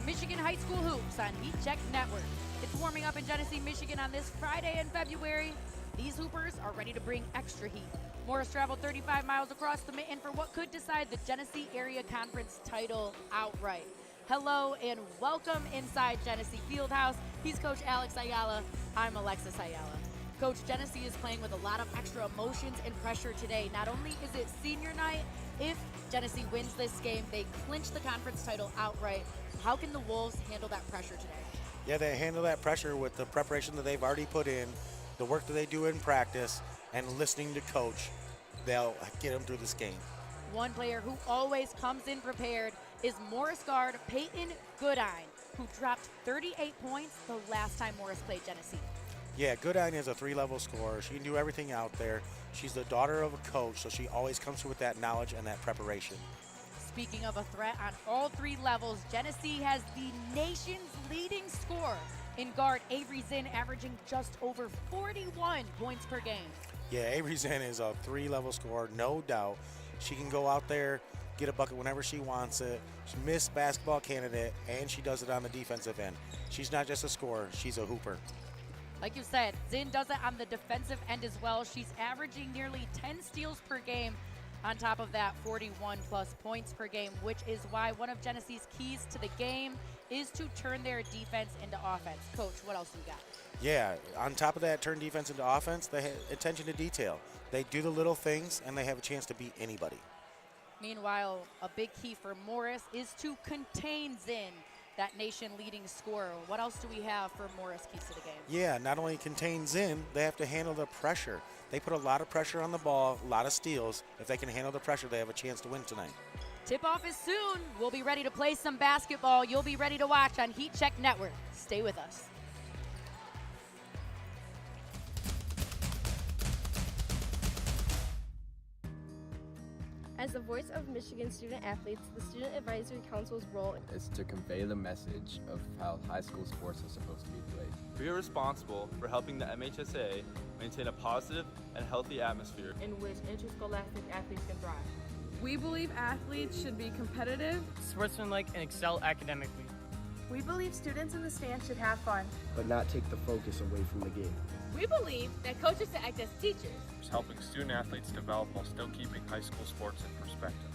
Michigan High School Hoops on Heat Check Network. It's warming up in Genesee, Michigan on this Friday in February. These Hoopers are ready to bring extra heat. Morris traveled 35 miles across the mitten for what could decide the Genesee Area Conference title outright. Hello and welcome inside Genesee Fieldhouse. He's Coach Alex Ayala. I'm Alexis Ayala. Coach, Genesee is playing with a lot of extra emotions and pressure today. Not only is it senior night, if Genesee wins this game, they clinch the conference title outright. How can the Wolves handle that pressure today? Yeah, they handle that pressure with the preparation that they've already put in, the work that they do in practice, and listening to Coach. They'll get them through this game. One player who always comes in prepared is Morris guard Peyton Goodine, who dropped 38 points the last time Morris played Genesee. Yeah, Goodine is a three-level scorer. She can do everything out there. She's the daughter of a coach, so she always comes with that knowledge and that preparation. Speaking of a threat on all three levels, Genesee has the nation's leading scorer in guard Avery Zinn, averaging just over 41 points per game. Yeah, Avery Zinn is a three-level scorer, no doubt. She can go out there, get a bucket whenever she wants it. She's Miss Basketball candidate, and she does it on the defensive end. She's not just a scorer, she's a hooper. Like you said, Zinn does it on the defensive end as well. She's averaging nearly 10 steals per game. On top of that, 41 plus points per game, which is why one of Genesee's keys to the game is to turn their defense into offense. Coach, what else do we got? Yeah, on top of that, turn defense into offense, they have attention to detail. They do the little things, and they have a chance to beat anybody. Meanwhile, a big key for Morris is to contain Zinn, that nation-leading scorer. What else do we have for Morris keys to the game? Yeah, not only contain Zinn, they have to handle the pressure. They put a lot of pressure on the ball, a lot of steals. If they can handle the pressure, they have a chance to win tonight. Tip-off is soon. We'll be ready to play some basketball. You'll be ready to watch on Heat Check Network. Stay with us. As the voice of Michigan student athletes, the Student Advisory Council's role is to convey the message of how high school sports are supposed to be played. We are responsible for helping the MHSAA maintain a positive and healthy atmosphere in which interscholastic athletes can thrive. We believe athletes should be competitive, sportsmanlike, and excel academically. We believe students in the stands should have fun, but not take the focus away from the game. We believe that coaches should act as teachers, helping student athletes develop while still keeping high school sports in perspective.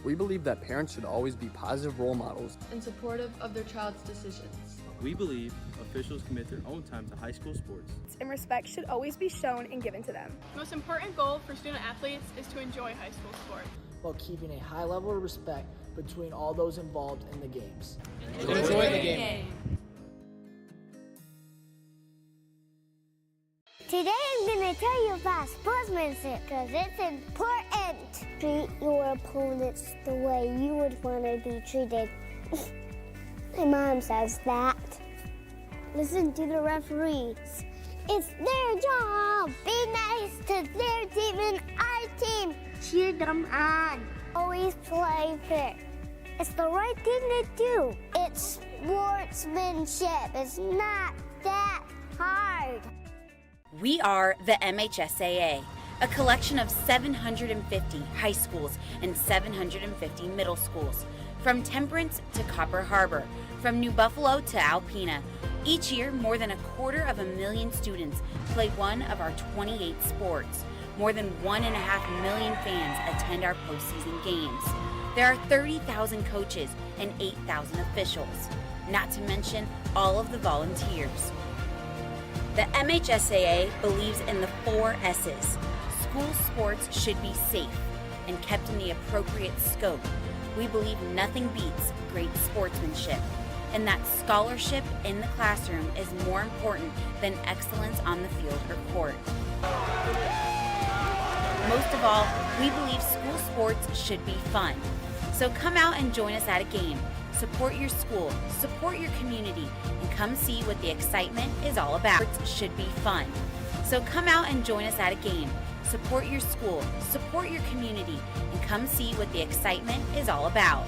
We believe that parents should always be positive role models and supportive of their child's decisions. We believe officials commit their own time to high school sports, and respect should always be shown and given to them. The most important goal for student athletes is to enjoy high school sport, while keeping a high level of respect between all those involved in the games. Enjoy the game. Today I'm going to tell you about sportsmanship because it's important. Treat your opponents the way you would want to be treated. My mom says that. Listen to the referees. It's their job. Be nice to their team and our team. Cheer them on. Always play fair. It's the right thing to do. It's sportsmanship. It's not that hard. We are the MHSAA, a collection of 750 high schools and 750 middle schools, from Temperance to Copper Harbor, from New Buffalo to Alpena. Each year, more than 250,000 students play one of our 28 sports. More than 1.5 million fans attend our postseason games. There are 30,000 coaches and 8,000 officials, not to mention all of the volunteers. The MHSAA believes in the 4 S's. School sports should be safe and kept in the appropriate scope. We believe nothing beats great sportsmanship, and that scholarship in the classroom is more important than excellence on the field or court. Most of all, we believe school sports should be fun. So come out and join us at a game. Support your school, support your community, and come see what the excitement is all about. Sports should be fun. So come out and join us at a game. Support your school, support your community, and come see what the excitement is all about.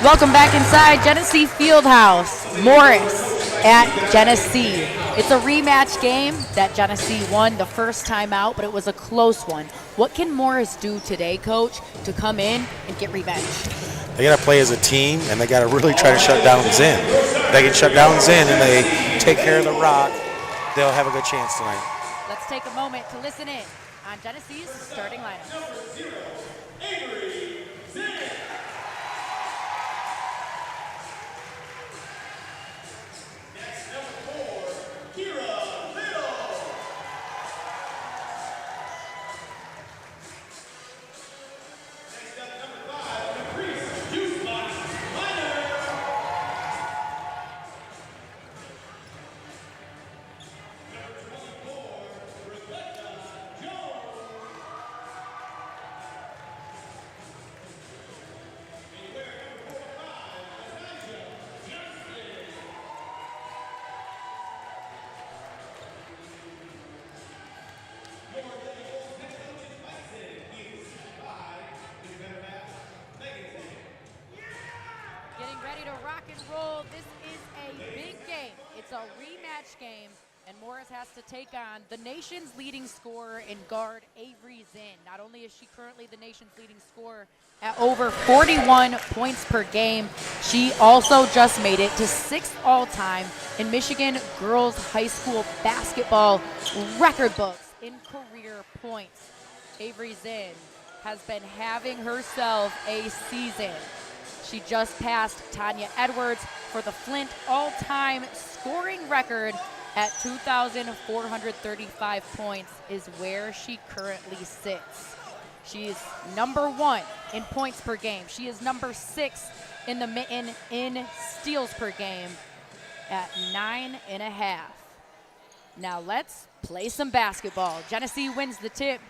Welcome back inside Genesee Fieldhouse. Morris at Genesee. It's a rematch game that Genesee won the first time out, but it was a close one. What can Morris do today, Coach, to come in and get revenge? They got to play as a team, and they got to really try to shut down Zinn. If they can shut down Zinn and they take care of the rock, they'll have a good chance tonight. Let's take a moment to listen in on Genesee's starting lineup. Ready to rock and roll. This is a big game. It's a rematch game, and Morris has to take on the nation's leading scorer in guard Avery Zinn. Not only is she currently the nation's leading scorer at over 41 points per game, she also just made it to 6th all-time in Michigan girls high school basketball record books in career points. Avery Zinn has been having herself a season. She just passed Tanya Edwards for the Flint all-time scoring record at 2,435 points is where she currently sits. She's number 1 in points per game. She is number 6 in the mitten in steals per game at 9.5. Now let's play some basketball. Genesee wins the tip.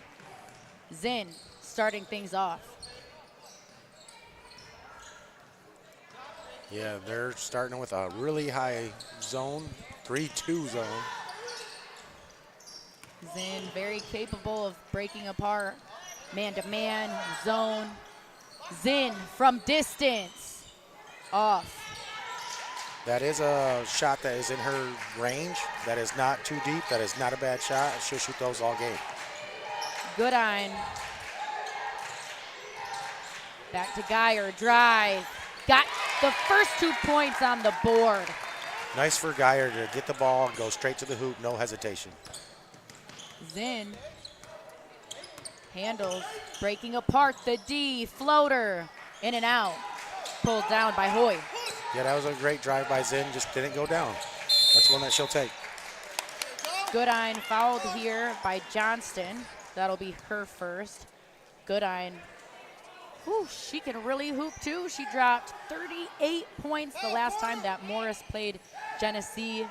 Zinn starting things off. Yeah, they're starting with a really high zone, 3-2 zone. Zinn very capable of breaking apart man-to-man, zone. Zinn from distance, off. That is a shot that is in her range. That is not too deep. That is not a bad shot. She'll shoot those all game. Goodine. Back to Geyer, drive. Got the first 2 points on the board. Nice for Geyer to get the ball and go straight to the hoop, no hesitation. Zinn handles, breaking apart the D, floater, in and out. Pulled down by Hoy. Yeah, that was a great drive by Zinn, just didn't go down. That's one that she'll take. Goodine fouled here by Johnston. That'll be her first. Goodine. Whew, she can really hoop too. She dropped 38 points the last time that Morris played Genesee.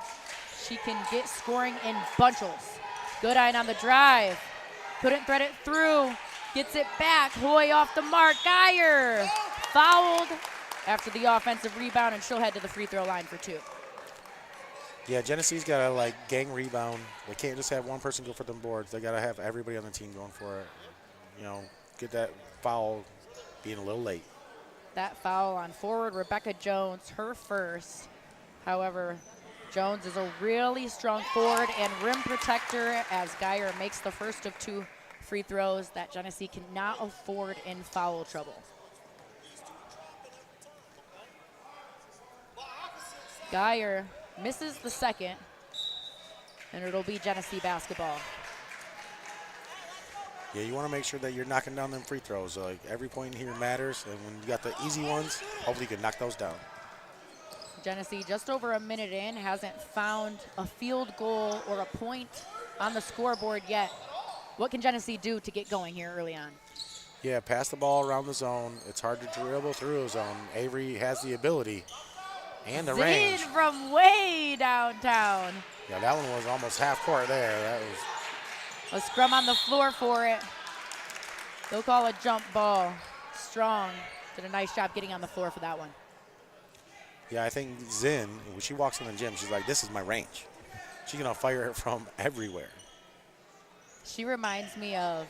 She can get scoring in bunches. Goodine on the drive. Couldn't thread it through. Gets it back. Hoy off the mark. Geyer fouled after the offensive rebound, and she'll head to the free throw line for 2. Yeah, Genesee's got to like gang rebound. They can't just have one person go for them boards. They got to have everybody on the team going for it. You know, get that foul being a little late. That foul on forward Rebecca Jones, her first. However, Jones is a really strong forward and rim protector as Geyer makes the first of 2 free throws that Genesee cannot afford in foul trouble. Geyer misses the second, and it'll be Genesee basketball. Yeah, you want to make sure that you're knocking down them free throws. Like every point here matters, and when you got the easy ones, hopefully you can knock those down. Genesee just over a minute in, hasn't found a field goal or a point on the scoreboard yet. What can Genesee do to get going here early on? Yeah, pass the ball around the zone. It's hard to dribble through a zone. Avery has the ability and the range. From way downtown. Yeah, that one was almost half court there. That was a scrum on the floor for it. They'll call a jump ball. Strong did a nice job getting on the floor for that one. Yeah, I think Zinn, when she walks in the gym, she's like, this is my range. She's going to fire it from everywhere. She reminds me of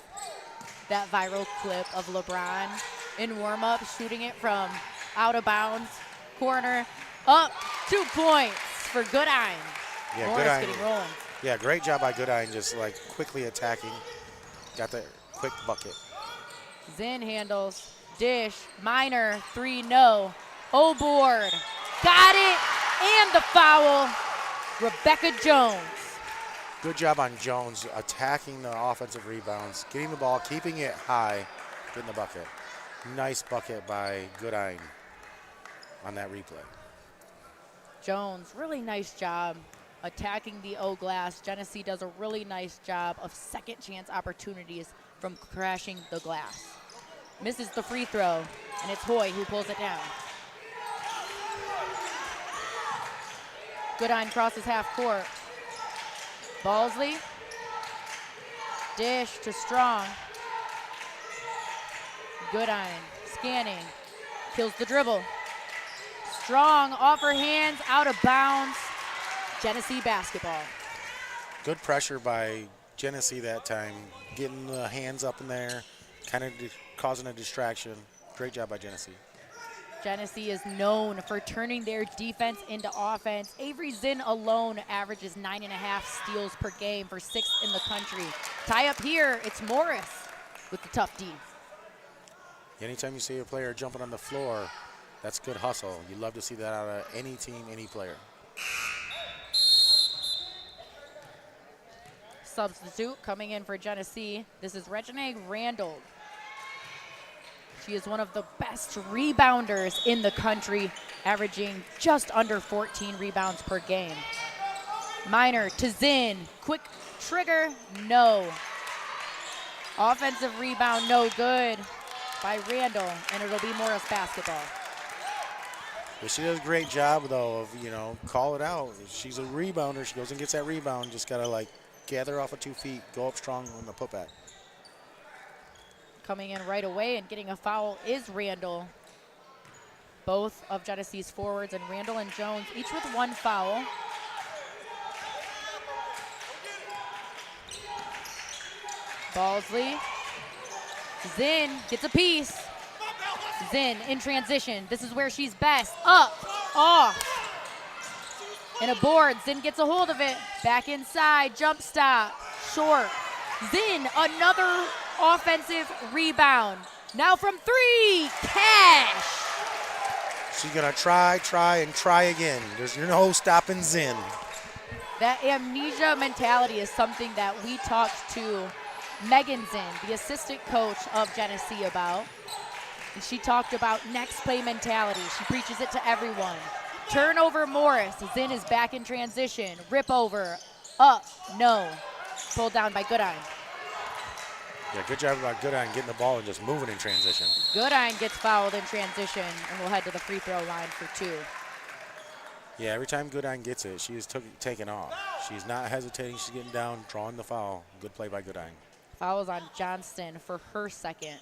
that viral clip of LeBron in warm-up shooting it from out of bounds, corner, up, 2 points for Goodine. Yeah, Morris Goodine. getting rolling. Yeah, great job by Goodine, just like quickly attacking. Got the quick bucket. Zinn handles, dish, Minor, 3, no. O-board, got it, and the foul. Rebecca Jones. Good job on Jones attacking the offensive rebounds, getting the ball, keeping it high, getting the bucket. Nice bucket by Goodine on that replay. Jones, really nice job attacking the O-glass. Genesee does a really nice job of second chance opportunities from crashing the glass. Misses the free throw, and it's Hoy who pulls it down. Goodine crosses half court. Balsley, dish to Strong. Goodine scanning, kills the dribble. Strong off her hands, out of bounds. Genesee basketball. Good pressure by Genesee that time, getting the hands up in there, kind of causing a distraction. Great job by Genesee. Genesee is known for turning their defense into offense. Avery Zinn alone averages 9.5 steals per game for 6th in the country. Tie up here, it's Morris with the tough D. Anytime you see a player jumping on the floor, that's good hustle. You love to see that out of any team, any player. Substitute coming in for Genesee. This is Reginae Randall. She is one of the best rebounders in the country, averaging just under 14 rebounds per game. Minor to Zinn, quick trigger, no. Offensive rebound, no good by Randall, and it'll be Morris basketball. But she does a great job, though, of, call it out. If she's a rebounder, she goes and gets that rebound, just got to, gather off of 2 feet, go up strong on the putback. Coming in right away and getting a foul is Randall. Both of Genesee's forwards, and Randall and Jones, each with 1 foul. Balsley. Zinn gets a piece. Zinn in transition. This is where she's best. Up, off. And a board. Zinn gets a hold of it. Back inside. Jump stop. Short. Zinn, another offensive rebound. Now from 3. Cash. She's going to try, and try again. There's no stopping Zinn. That amnesia mentality is something that we talked to Megan Zinn, the assistant coach of Genesee, about. And she talked about next play mentality. She preaches it to everyone. Turnover Morris. Zinn is back in transition. Rip over. Up. No. Pulled down by Goodine. Yeah, good job about Goodine getting the ball and just moving in transition. Goodine gets fouled in transition, and we'll head to the free throw line for 2. Yeah, every time Goodine gets it, she is taking off. She's not hesitating. She's getting down, drawing the foul. Good play by Goodine. Fouls on Johnston for her second.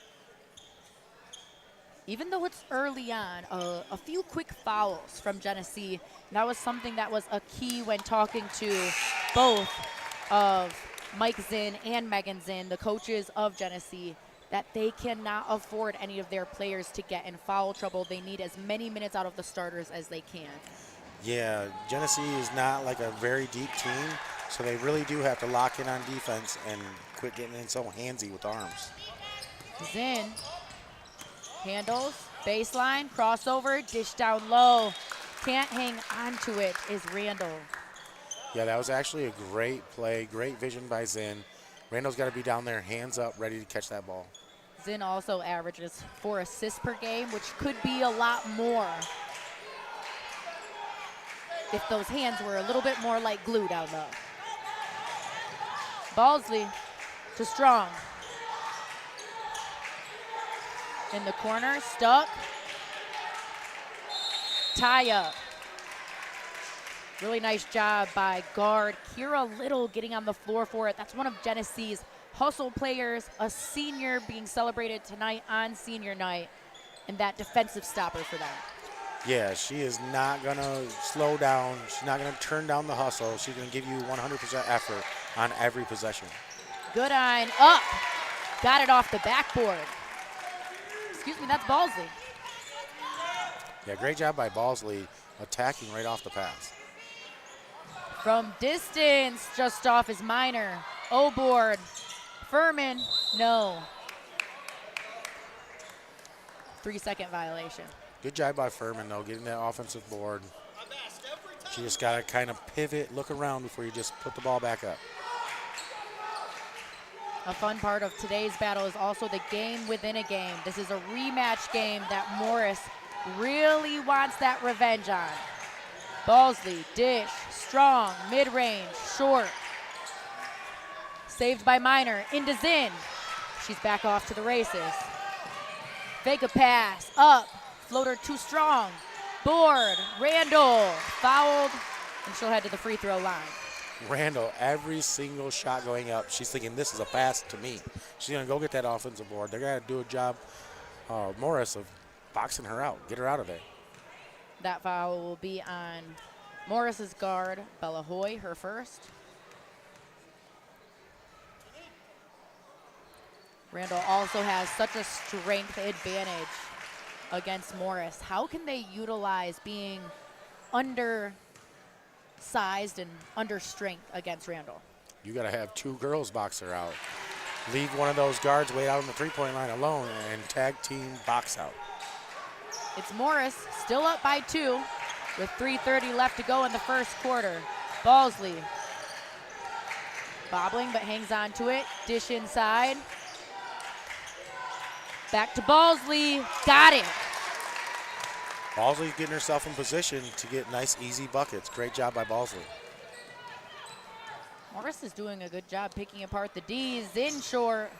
Even though it's early on, a few quick fouls from Genesee. That was something that was a key when talking to both of Mike Zinn and Megan Zinn, the coaches of Genesee, that they cannot afford any of their players to get in foul trouble. They need as many minutes out of the starters as they can. Yeah, Genesee is not like a very deep team, so they really do have to lock in on defense and quit getting in so handsy with arms. Zinn handles, baseline, crossover, dish down low. Can't hang on to it is Randall. Yeah, that was actually a great play, great vision by Zinn. Randall's got to be down there, hands up, ready to catch that ball. Zinn also averages 4 assists per game, which could be a lot more if those hands were a little bit more like glue down low. Balsley to Strong. In the corner, stuck. Tie up. Really nice job by guard Kira Little getting on the floor for it. That's one of Genesee's hustle players, a senior being celebrated tonight on senior night, and that defensive stopper for them. Yeah, she is not going to slow down. She's not going to turn down the hustle. She's going to give you 100% effort on every possession. Goodine up. Got it off the backboard. Excuse me, that's Balsley. Yeah, great job by Balsley attacking right off the pass. From distance, just off is Minor. O board. Furman, no. 3-second violation. Good job by Furman, though, getting that offensive board. She just got to kind of pivot, look around before you just put the ball back up. A fun part of today's battle is also the game within a game. This is a rematch game that Morris really wants that revenge on. Balsley, dish, strong, mid-range, short. Saved by Minor, into Zinn. She's back off to the races. Fake a pass, up, floater too strong. Board, Randall, fouled, and she'll head to the free throw line. Randall, every single shot going up, she's thinking this is a pass to me. She's going to go get that offensive board. They're going to do a job, Morris, of boxing her out, get her out of there. That foul will be on Morris's guard, Bella Hoy, her first. Randall also has such a strength advantage against Morris. How can they utilize being undersized and under strength against Randall? You got to have two girls box her out. Leave one of those guards way out on the three-point line alone and tag team box out. It's Morris still up by 2 with 3:30 left to go in the first quarter. Balsley bobbling but hangs on to it. Dish inside. Back to Balsley. Got it. Balsley's getting herself in position to get nice, easy buckets. Great job by Balsley. Morris is doing a good job picking apart the D's. In short.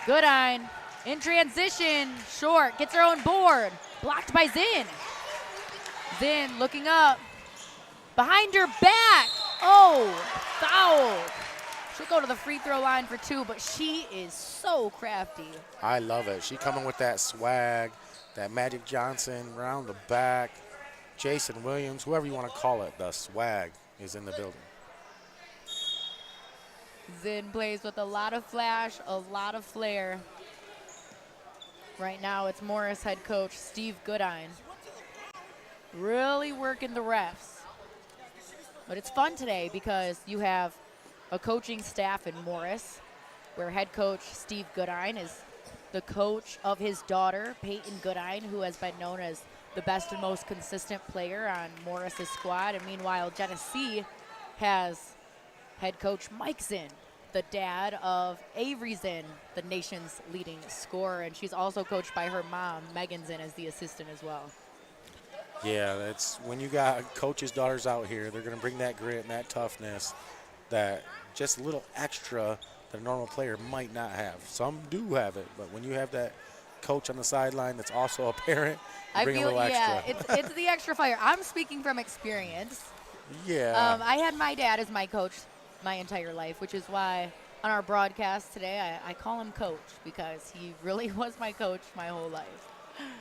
Goodine in transition. Short. Gets her own board. Blocked by Zinn. Zinn looking up. Behind her back. Oh, foul. She'll go to the free throw line for 2, but she is so crafty. I love it. She coming with that swag, that Magic Johnson around the back. Jason Williams, whoever you want to call it, the swag is in the building. Zinn plays with a lot of flash, a lot of flair. Right now it's Morris head coach Steve Goodine. Really working the refs. But it's fun today because you have a coaching staff in Morris, where head coach Steve Goodine is the coach of his daughter, Peyton Goodine, who has been known as the best and most consistent player on Morris's squad. And meanwhile, Genesee has head coach Mike Zinn, the dad of Avery Zinn, the nation's leading scorer. And she's also coached by her mom, Megan Zinn, as the assistant as well. Yeah, that's when you got coaches' daughters out here, they're going to bring that grit and that toughness, that just a little extra that a normal player might not have. Some do have it, but when you have that coach on the sideline that's also a parent, you bring a little extra. Yeah, it's the extra fire. I'm speaking from experience. Yeah. I had my dad as my coach my entire life, which is why on our broadcast today I call him coach, because he really was my coach my whole life.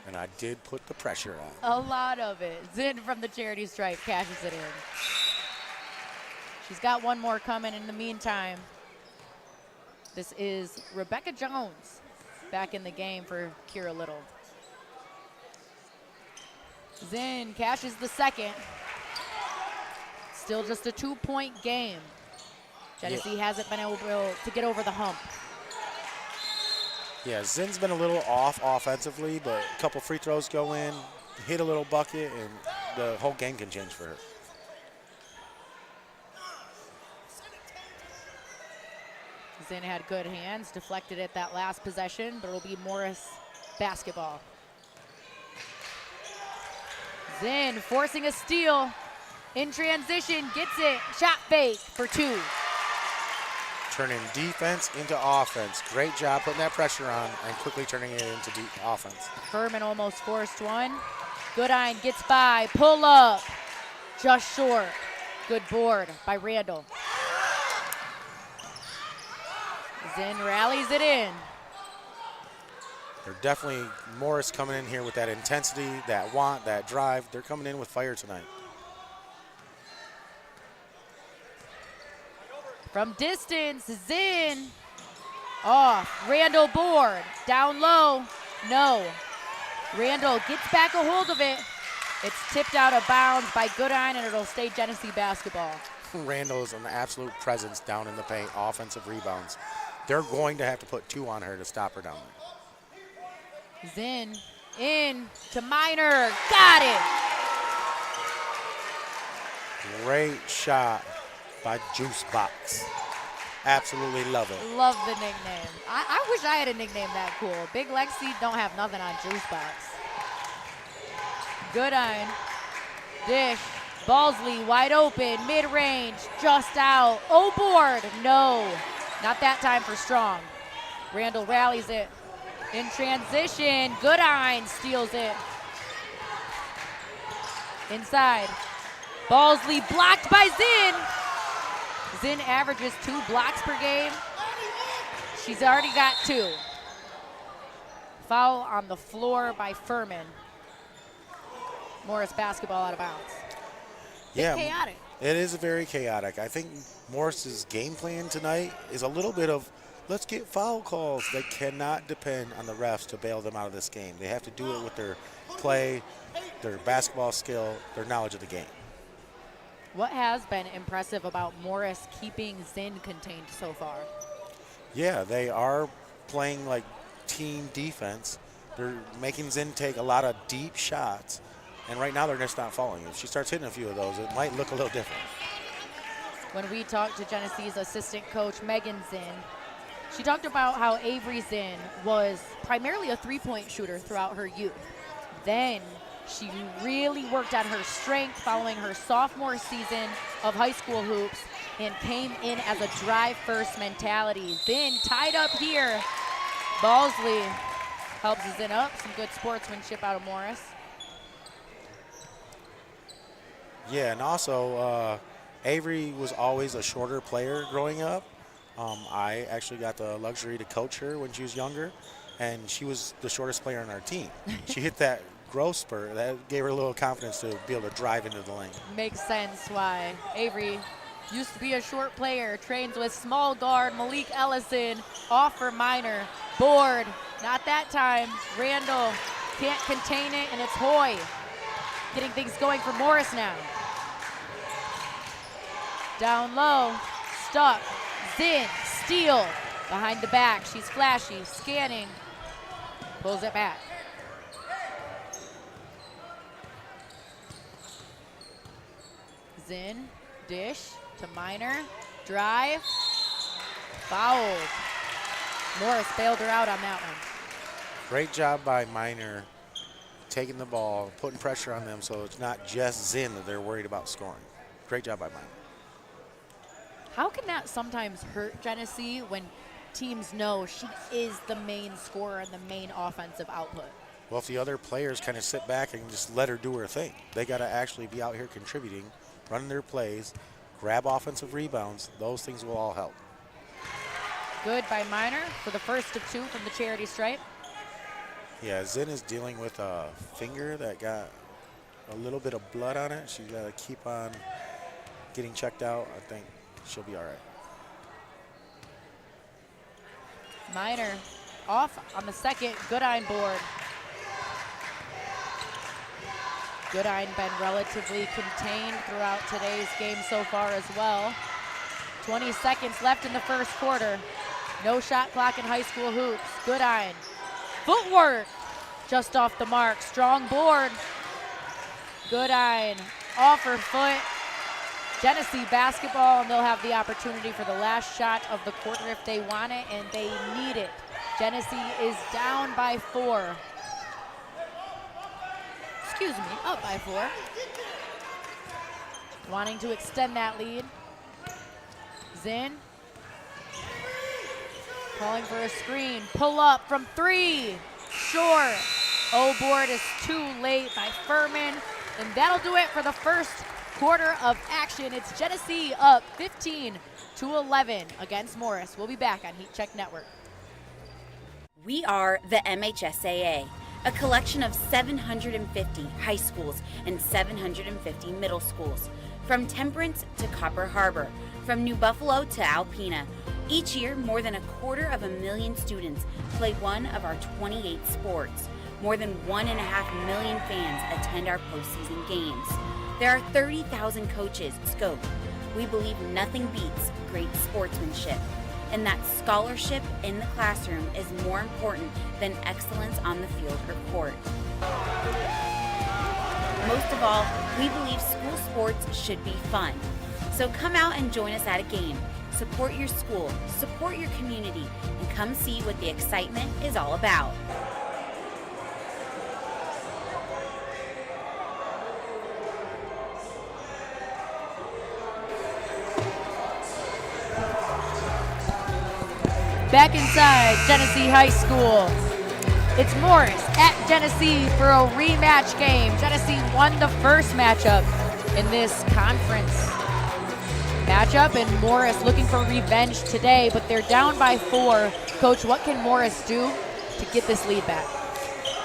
And I did put the pressure on. A lot of it. Zinn from the charity stripe cashes it in. She's got one more coming in the meantime. This is Rebecca Jones back in the game for Kira Little. Zinn cashes the second. Still just a 2-point game. Genesee hasn't been able to get over the hump. Yeah, Zinn's been a little off offensively, but a couple free throws go in, hit a little bucket, and the whole game can change for her. Zinn had good hands, deflected it that last possession, but it'll be Morris basketball. Zinn forcing a steal. In transition, gets it. Shot fake for 2. Turning defense into offense. Great job putting that pressure on and quickly turning it into offense. Furman almost forced one. Goodine gets by, pull up. Just short. Good board by Randall. Zinn rallies it in. They're definitely, Morris coming in here with that intensity, that want, that drive. They're coming in with fire tonight. From distance, Zinn. Off, Randall board. Down low, no. Randall gets back a hold of it. It's tipped out of bounds by Goodine, and it'll stay Genesee basketball. Randall is an absolute presence down in the paint, offensive rebounds. They're going to have to put 2 on her to stop her down there. Zinn in to Minor. Got it. Great shot by Juice Box. Absolutely love it. Love the nickname. I wish I had a nickname that cool. Big Lexi don't have nothing on Juice Box. Goodine. Dish. Balsley wide open. Mid-range. Just out. Oh, board. No. Not that time for Strong. Randall rallies it. In transition. Goodine steals it. Inside. Balsley blocked by Zinn. Zinn averages 2 blocks per game. She's already got 2. Foul on the floor by Furman. Morris basketball out of bounds. Yeah, chaotic. It is very chaotic. I think Morris's game plan tonight is a little bit of let's get foul calls. They cannot depend on the refs to bail them out of this game. They have to do it with their play, their basketball skill, their knowledge of the game. What has been impressive about Morris keeping Zinn contained so far? Yeah, they are playing like team defense. They're making Zinn take a lot of deep shots, and right now they're just not falling. If she starts hitting a few of those, it might look a little different. When we talked to Genesee's assistant coach, Megan Zinn, she talked about how Avery Zinn was primarily a three-point shooter throughout her youth. Then she really worked on her strength following her sophomore season of high school hoops and came in as a drive-first mentality. Zinn tied up here. Balsley helps Zinn up. Some good sportsmanship out of Morris. Yeah, and also Avery was always a shorter player growing up. I actually got the luxury to coach her when she was younger, and she was the shortest player on our team. She hit that growth spurt. That gave her a little confidence to be able to drive into the lane. Makes sense why Avery used to be a short player, trains with small guard Malik Ellison, off for Minor, board, not that time. Randall can't contain it, and it's Hoy getting things going for Morris now. Down low, stuck, Zinn, steal, behind the back, she's flashy, scanning, pulls it back. Zinn, dish to Minor, drive, fouled. Morris bailed her out on that one. Great job by Minor taking the ball, putting pressure on them so it's not just Zinn that they're worried about scoring. Great job by Minor. How can that sometimes hurt Genesee when teams know she is the main scorer and the main offensive output? Well, if the other players kind of sit back and just let her do her thing, they got to actually be out here contributing, running their plays, grab offensive rebounds. Those things will all help. Good by Minor for the first of 2 from the charity stripe. Yeah, Zinn is dealing with a finger that got a little bit of blood on it. She's got to keep on getting checked out. I think she'll be all right. Minor off on the second Goodine board. Goodine been relatively contained throughout today's game so far as well. 20 seconds left in the first quarter. No shot clock in high school hoops. Goodine, footwork, just off the mark. Strong board. Goodine off her foot. Genesee basketball, and they'll have the opportunity for the last shot of the quarter if they want it, and they need it. Genesee is down by 4. Excuse me, up by 4. Wanting to extend that lead. Zinn. Calling for a screen. Pull up from 3. Short. Oh, board is too late by Furman. And that'll do it for the first quarter of action. It's Genesee up 15-11 against Morris. We'll be back on Heat Check Network. We are the MHSAA, a collection of 750 high schools and 750 middle schools. From Temperance to Copper Harbor, from New Buffalo to Alpena. Each year, more than 250,000 students play one of our 28 sports. More than 1.5 million fans attend our postseason games. There are 30,000 coaches scope. We believe nothing beats great sportsmanship, and that scholarship in the classroom is more important than excellence on the field or court. Most of all, we believe school sports should be fun. So come out and join us at a game. Support your school, support your community, and come see what the excitement is all about. Back inside Genesee High School, it's Morrice at Genesee for a rematch game. Genesee won the first matchup in this conference matchup, and Morrice looking for revenge today, but they're down by 4. Coach, what can Morrice do to get this lead back?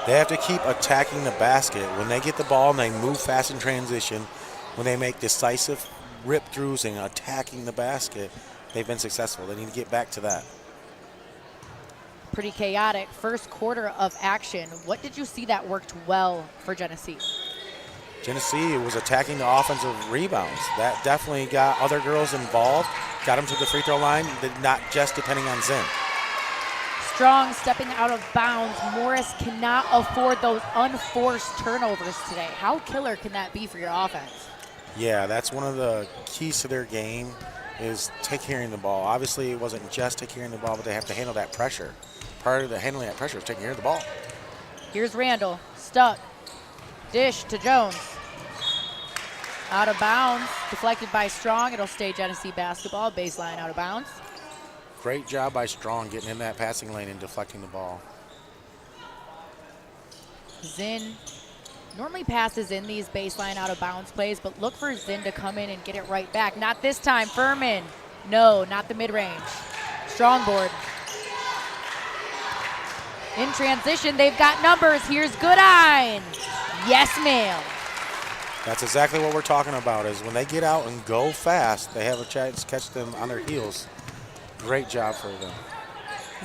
They have to keep attacking the basket. When they get the ball and they move fast in transition, when they make decisive rip-throughs and attacking the basket, they've been successful. They need to get back to that. Pretty chaotic first quarter of action. What did you see that worked well for Genesee? Genesee was attacking the offensive rebounds. That definitely got other girls involved, got them to the free throw line, not just depending on Zinn. Strong stepping out of bounds. Morrice cannot afford those unforced turnovers today. How killer can that be for your offense? Yeah, that's one of the keys to their game is take carrying the ball. Obviously, it wasn't just take carrying the ball, but they have to handle that pressure. Part of the handling that pressure is taking care of the ball. Here's Randall, stuck. Dish to Jones. Out of bounds, deflected by Strong. It'll stay Genesee basketball, baseline out of bounds. Great job by Strong getting in that passing lane and deflecting the ball. Zinn normally passes in these baseline out of bounds plays, but look for Zinn to come in and get it right back. Not this time, Furman. No, not the mid-range. Strong board. In transition, they've got numbers. Here's Goodine. Yes, ma'am. That's exactly what we're talking about, is when they get out and go fast, they have a chance to catch them on their heels. Great job for them.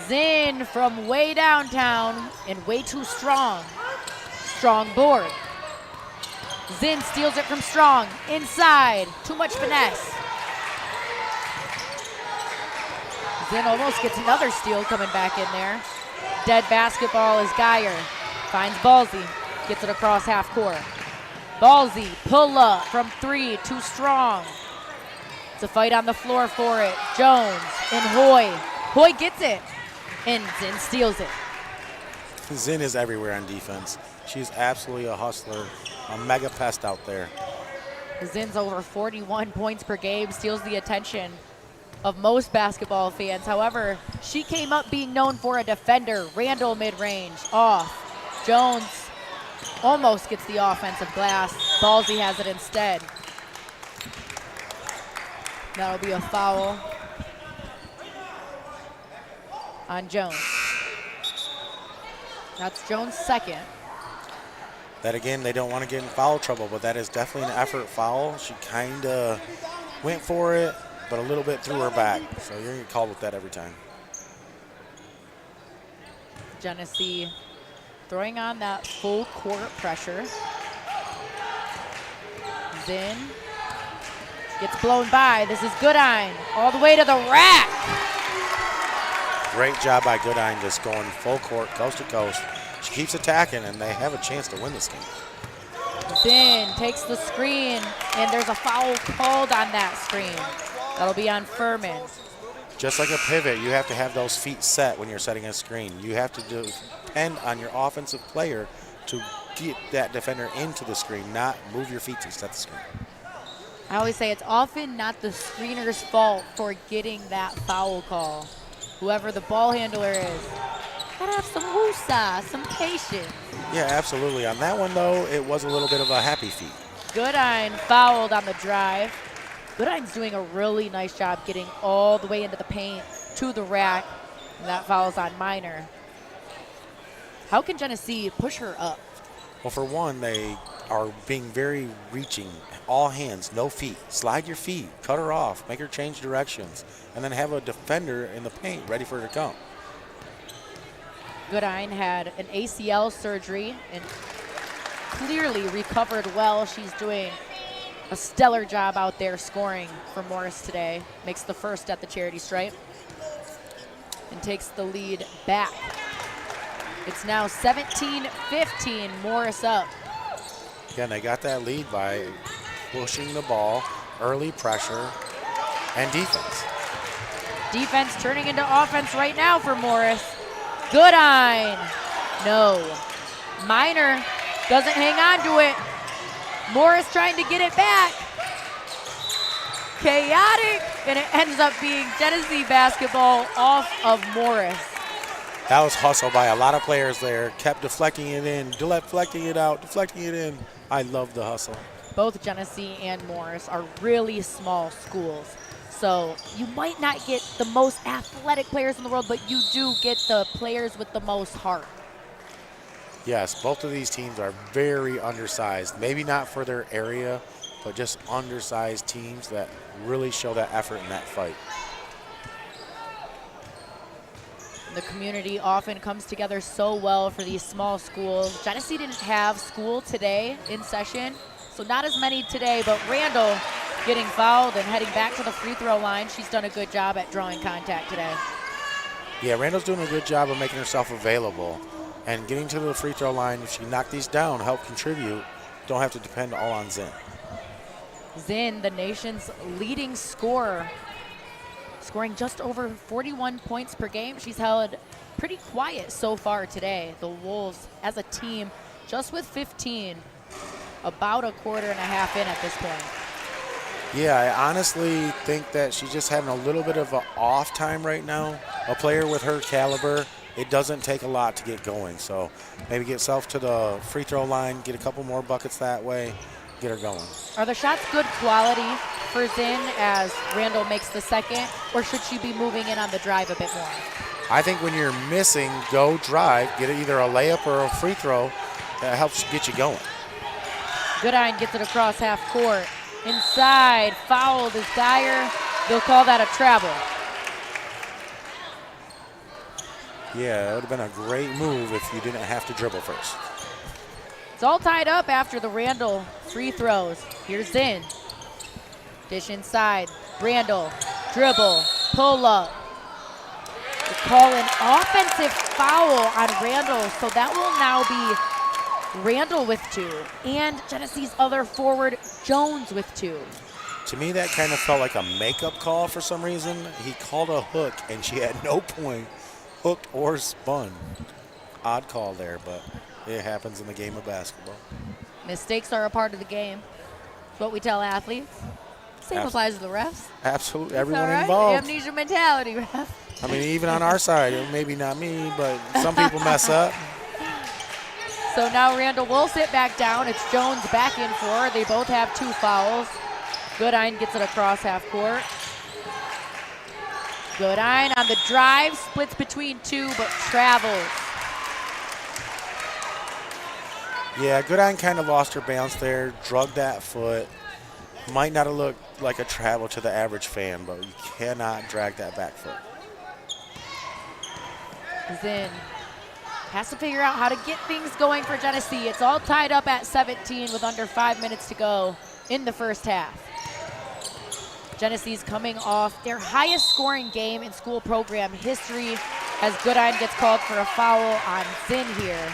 Zinn from way downtown and way too strong. Strong board. Zinn steals it from Strong. Inside. Too much finesse. Zinn almost gets another steal coming back in there. Dead basketball is Geyer. Finds Ballsy. Gets it across half court. Ballsy, pull up from 3, too strong. It's a fight on the floor for it. Jones and Hoy. Hoy gets it, and Zinn steals it. Zinn is everywhere on defense. She's absolutely a hustler, a mega pest out there. Zinn's over 41 points per game, steals the attention of most basketball fans. However, she came up being known for a defender. Randall mid-range, off. Jones almost gets the offensive glass. Ballsy has it instead. That'll be a foul on Jones. That's Jones' second. That again, they don't want to get in foul trouble, but that is definitely an effort foul. She kind of went for it, but a little bit threw her back. So you're going to get called with that every time. Genesee throwing on that full court pressure. Zinn gets blown by. This is Goodine all the way to the rack. Great job by Goodine, just going full court, coast to coast. She keeps attacking, and they have a chance to win this game. Zinn takes the screen, and there's a foul called on that screen. That'll be on Furman. Just like a pivot, you have to have those feet set when you're setting a screen. You have to depend on your offensive player to get that defender into the screen, not move your feet to set the screen. I always say it's often not the screener's fault for getting that foul call. Whoever the ball handler is, gotta have some woosah, some patience. Yeah, absolutely. On that one, though, it was a little bit of a happy feat. Goodine fouled on the drive. Goodine's doing a really nice job getting all the way into the paint to the rack, and that foul's on Minor. How can Genesee push her up? Well, for one, they are being very reaching. All hands, no feet. Slide your feet, cut her off, make her change directions, and then have a defender in the paint ready for her to come. Goodine had an ACL surgery and clearly recovered well. She's doing a stellar job out there scoring for Morris today. Makes the first at the charity stripe and takes the lead back. It's now 17-15, Morris up. Again, they got that lead by pushing the ball, early pressure, and defense. Defense turning into offense right now for Morris. Goodine, no. Minor doesn't hang on to it. Morris trying to get it back. Chaotic, and it ends up being Genesee basketball off of Morris. That was hustle by a lot of players there. Kept deflecting it in, deflecting it out, deflecting it in. I love the hustle. Both Genesee and Morris are really small schools. So you might not get the most athletic players in the world, but you do get the players with the most heart. Yes, both of these teams are very undersized. Maybe not for their area, but just undersized teams that really show that effort in that fight. The community often comes together so well for these small schools. Genesee didn't have school today in session, so not as many today, but Randall getting fouled and heading back to the free throw line. She's done a good job at drawing contact today. Yeah, Randall's doing a good job of making herself available and getting to the free throw line. If she knocked these down, help contribute, don't have to depend all on Zinn. Zinn, the nation's leading scorer, scoring just over 41 points per game. She's held pretty quiet so far today. The Wolves, as a team, just with 15, about a quarter and a half in at this point. Yeah, I honestly think that she's just having a little bit of an off time right now. A player with her caliber, it doesn't take a lot to get going. So maybe get herself to the free throw line, get a couple more buckets that way, get her going. Are the shots good quality for Zinn as Randall makes the second, or should she be moving in on the drive a bit more? I think when you're missing, go drive, get either a layup or a free throw. That helps get you going. Goodine gets it across half court. Inside, fouled is Dyer. They'll call that a travel. Yeah, it would have been a great move if you didn't have to dribble first. It's all tied up after the Randall free throws. Here's Zinn. Dish inside. Randall, dribble, pull up. They call an offensive foul on Randall, so that will now be Randall with 2, and Genesee's other forward, Jones, with 2. To me, that kind of felt like a makeup call for some reason. He called a hook, and she had no point, hooked or spun. Odd call there, but it happens in the game of basketball. Mistakes are a part of the game. It's what we tell athletes. Same applies to the refs. Absolutely, everyone right. involved. Amnesia mentality, ref. I mean, even on our side, maybe not me, but some people mess up. So now Randall will sit back down. It's Jones back in for her. They both have 2 fouls. Goodine gets it across half court. Goodine on the drive, splits between 2, but travels. Yeah, Goodine kind of lost her balance there, drugged that foot. Might not have looked like a travel to the average fan, but you cannot drag that back foot. Zinn has to figure out how to get things going for Genesee. It's all tied up at 17 with under 5 minutes to go in the first half. Genesee's coming off their highest scoring game in school program history as Goodine gets called for a foul on Zinn here.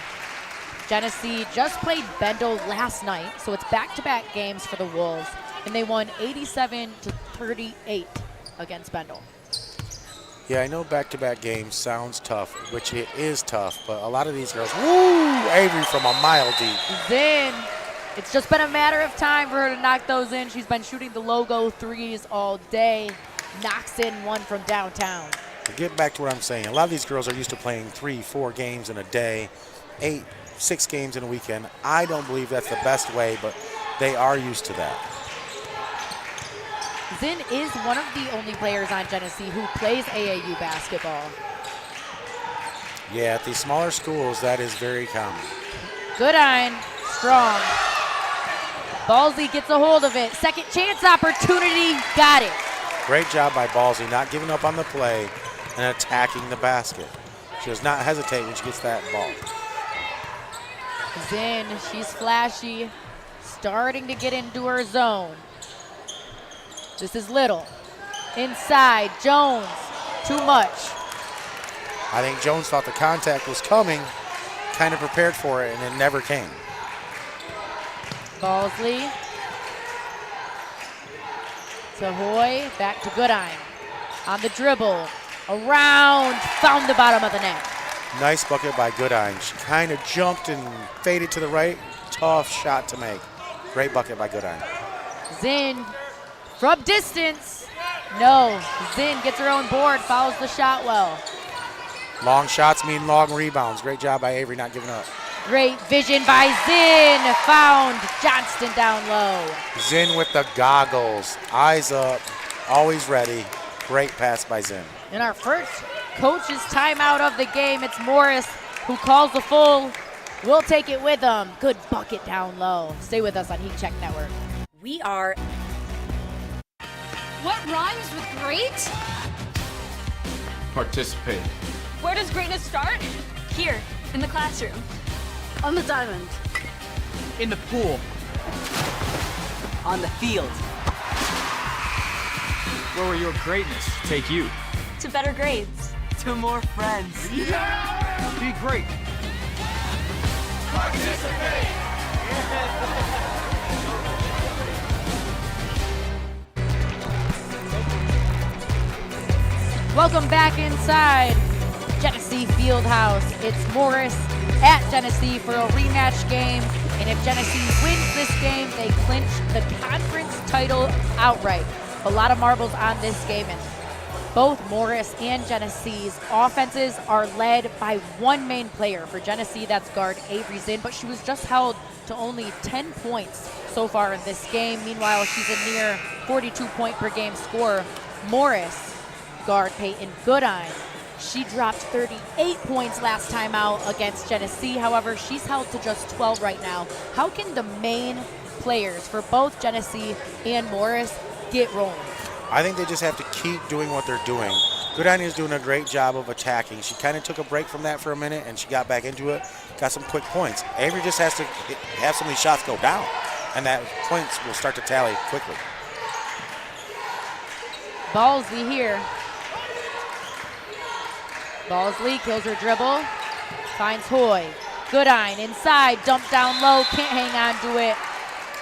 Genesee just played Bendel last night, so it's back-to-back games for the Wolves, and they won 87-38 against Bendel. Yeah, I know back-to-back games sounds tough, which it is tough, but a lot of these girls, woo, Avery from a mile deep. Zinn, it's just been a matter of time for her to knock those in. She's been shooting the logo threes all day, knocks in one from downtown. To get back to what I'm saying, a lot of these girls are used to playing 3-4 games in a day, 6 games in a weekend. I don't believe that's the best way, but they are used to that. Zinn is one of the only players on Genesee who plays AAU basketball. Yeah, at these smaller schools, that is very common. Goodine, strong. Ballsy gets a hold of it. Second chance opportunity, got it. Great job by Ballsy, not giving up on the play and attacking the basket. She does not hesitate when she gets that ball. Zinn, she's flashy, starting to get into her zone. This is Little. Inside, Jones, too much. I think Jones thought the contact was coming, kind of prepared for it, and it never came. Balsley. To Hoy, back to Goodine. On the dribble, around, found the bottom of the net. Nice bucket by Goodine. She kind of jumped and faded to the right. Tough shot to make. Great bucket by Goodine. Zinn from distance. No, Zinn gets her own board, follows the shot well. Long shots mean long rebounds. Great job by Avery not giving up. Great vision by Zinn. Found Johnston down low. Zinn with the goggles. Eyes up, always ready. Great pass by Zinn. In our first coach's timeout of the game, it's Morris who calls the full. We'll take it with him. Good bucket down low. Stay with us on Heat Check Network. We are... What rhymes with great? Participate. Where does greatness start? Here, in the classroom. On the diamond. In the pool. On the field. Where will your greatness take you? To better grades. To more friends. Yeah! Be great. Participate. Welcome back inside Genesee Fieldhouse. It's Morris at Genesee for a rematch game. And if Genesee wins this game, they clinch the conference title outright. A lot of marbles on this game. And both Morris and Genesee's offenses are led by one main player. For Genesee, that's guard Avery Zinn, but she was just held to only 10 points so far in this game. Meanwhile, she's a near 42-point per game scorer. Morris, guard Peyton Goodine, she dropped 38 points last time out against Genesee. However, she's held to just 12 right now. How can the main players for both Genesee and Morris get rolling? I think they just have to keep doing what they're doing. Goodine is doing a great job of attacking. She kind of took a break from that for a minute, and she got back into it, got some quick points. Avery just has to have some of these shots go down, and that points will start to tally quickly. Balsley here. Balsley kills her dribble, finds Hoy. Goodine inside, dump down low, can't hang on to it.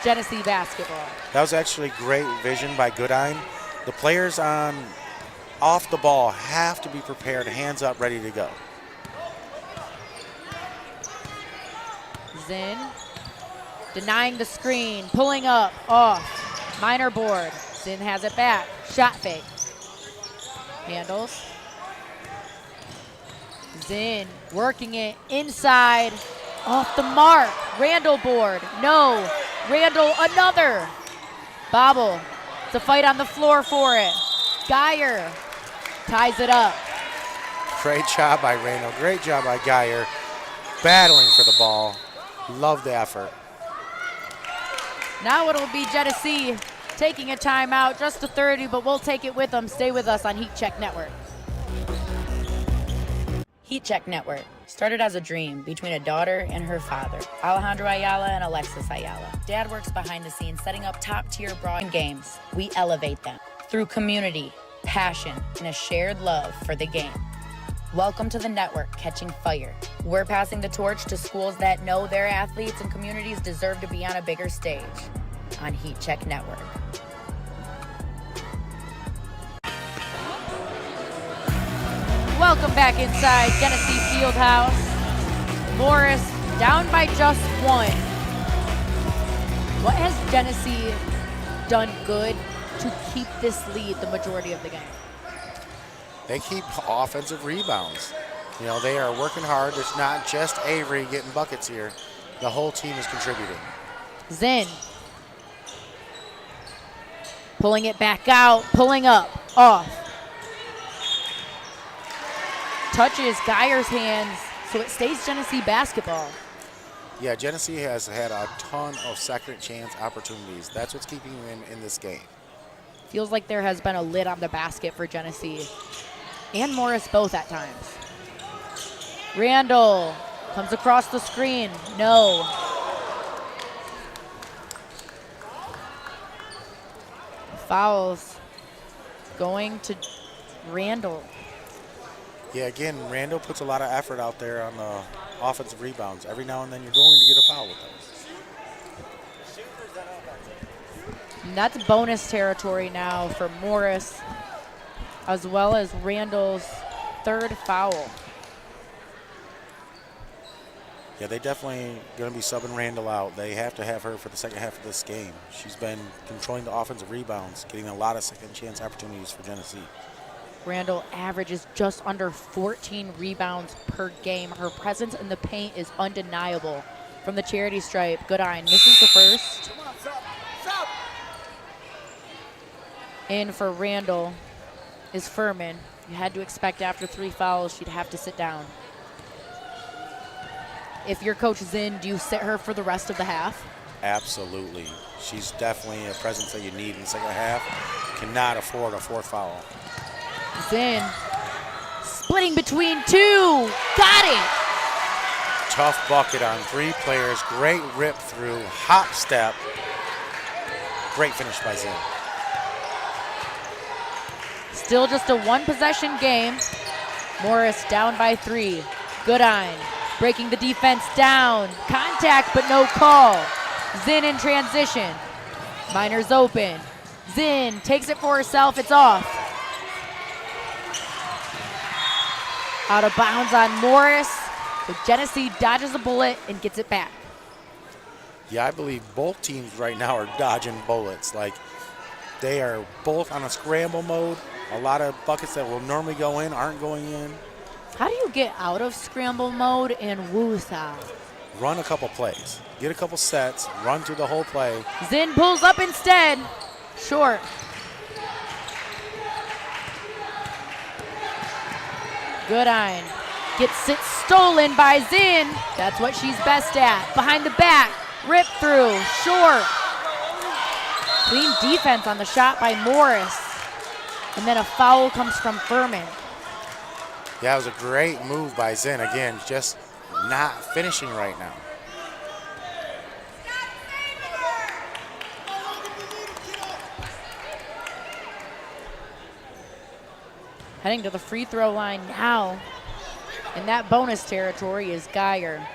Genesee basketball. That was actually great vision by Goodine. The players off the ball have to be prepared, hands up, ready to go. Zinn denying the screen, pulling up, off, minor board. Zinn has it back, shot fake. Handles. Zinn working it inside, off the mark. Randall board, no. Randall another. Bobble, it's a fight on the floor for it. Geyer ties it up. Great job by Randall, great job by Geyer. Battling for the ball, love the effort. Now it'll be Genesee taking a timeout, just to 30, but we'll take it with them. Stay with us on Heat Check Network. Heat Check Network started as a dream between a daughter and her father, Alejandro Ayala and Alexis Ayala. Dad works behind the scenes setting up top-tier broad games. We elevate them through community, passion, and a shared love for the game. Welcome to the network catching fire. We're passing the torch to schools that know their athletes and communities deserve to be on a bigger stage on Heat Check Network. Welcome back inside Genesee Fieldhouse. Morris down by just one. What has Genesee done good to keep this lead the majority of the game? They keep offensive rebounds. You know, they are working hard. It's not just Avery getting buckets here. The whole team is contributing. Zinn pulling it back out, pulling up, off. Touches Geyer's hands, so it stays Genesee basketball. Yeah, Genesee has had a ton of second chance opportunities. That's what's keeping them in this game. Feels like there has been a lid on the basket for Genesee and Morris both at times. Randall comes across the screen. No. Fouls going to Randall. Yeah, again, Randall puts a lot of effort out there on the offensive rebounds. Every now and then you're going to get a foul with them. And that's bonus territory now for Morris, as well as Randall's third foul. Yeah, they definitely going to be subbing Randall out. They have to have her for the second half of this game. She's been controlling the offensive rebounds, getting a lot of second chance opportunities for Genesee. Randall averages just under 14 rebounds per game. Her presence in the paint is undeniable. From the charity stripe, Goodine misses the first. In for Randall is Furman. You had to expect after 3 fouls she'd have to sit down. If your coach is in, do you sit her for the rest of the half? Absolutely. She's definitely a presence that you need in the second half. Cannot afford a 4th foul. Zinn splitting between 2. Got it. Tough bucket on 3 players. Great rip through. Hop step. Great finish by Zinn. Still just a 1-possession game. Morris down by 3. Goodine breaking the defense down. Contact, but no call. Zinn in transition. Minor's open. Zinn takes it for herself. It's off. Out of bounds on Morris. But Genesee dodges a bullet and gets it back. Yeah, I believe both teams right now are dodging bullets. Like, they are both on a scramble mode. A lot of buckets that will normally go in aren't going in. How do you get out of scramble mode in Woo-Sa? Run a couple plays. Get a couple sets. Run through the whole play. Zinn pulls up instead. Short. Goodine gets it stolen by Zinn. That's what she's best at. Behind the back. Rip through. Short. Clean defense on the shot by Morris. And then a foul comes from Furman. Yeah, it was a great move by Zinn. Again, just not finishing right now. Heading to the free throw line now. In that bonus territory is Geyer.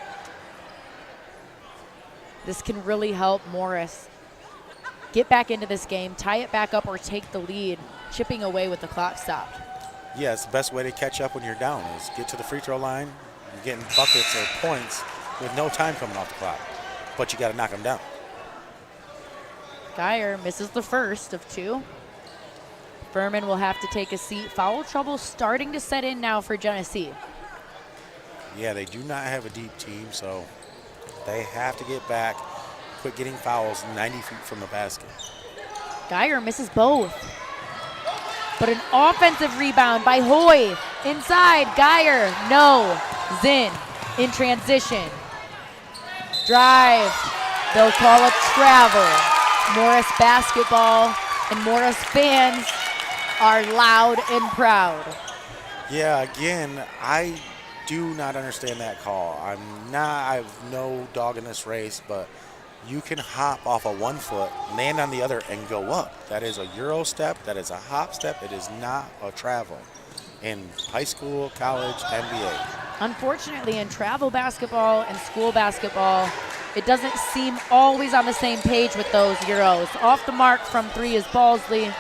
This can really help Morris get back into this game, tie it back up, or take the lead, chipping away with the clock stopped. Yeah, it's the best way to catch up when you're down is get to the free throw line. You're getting buckets or points with no time coming off the clock, but you got to knock them down. Geyer misses the first of 2. Furman will have to take a seat. Foul trouble starting to set in now for Genesee. Yeah, they do not have a deep team, so they have to get back, quit getting fouls 90 feet from the basket. Geyer misses both. But an offensive rebound by Hoy. Inside, Geyer, no. Zinn in transition. Drive, they'll call it travel. Morris basketball and Morris fans are loud and proud. Yeah, again, I do not understand that call. I have no dog in this race, but you can hop off a 1 foot, land on the other, and go up. That is a Euro step. That is a hop step. It is not a travel in high school, college, NBA. Unfortunately, in travel basketball and school basketball, it doesn't seem always on the same page with those Euros. Off the mark from 3 is Balsley.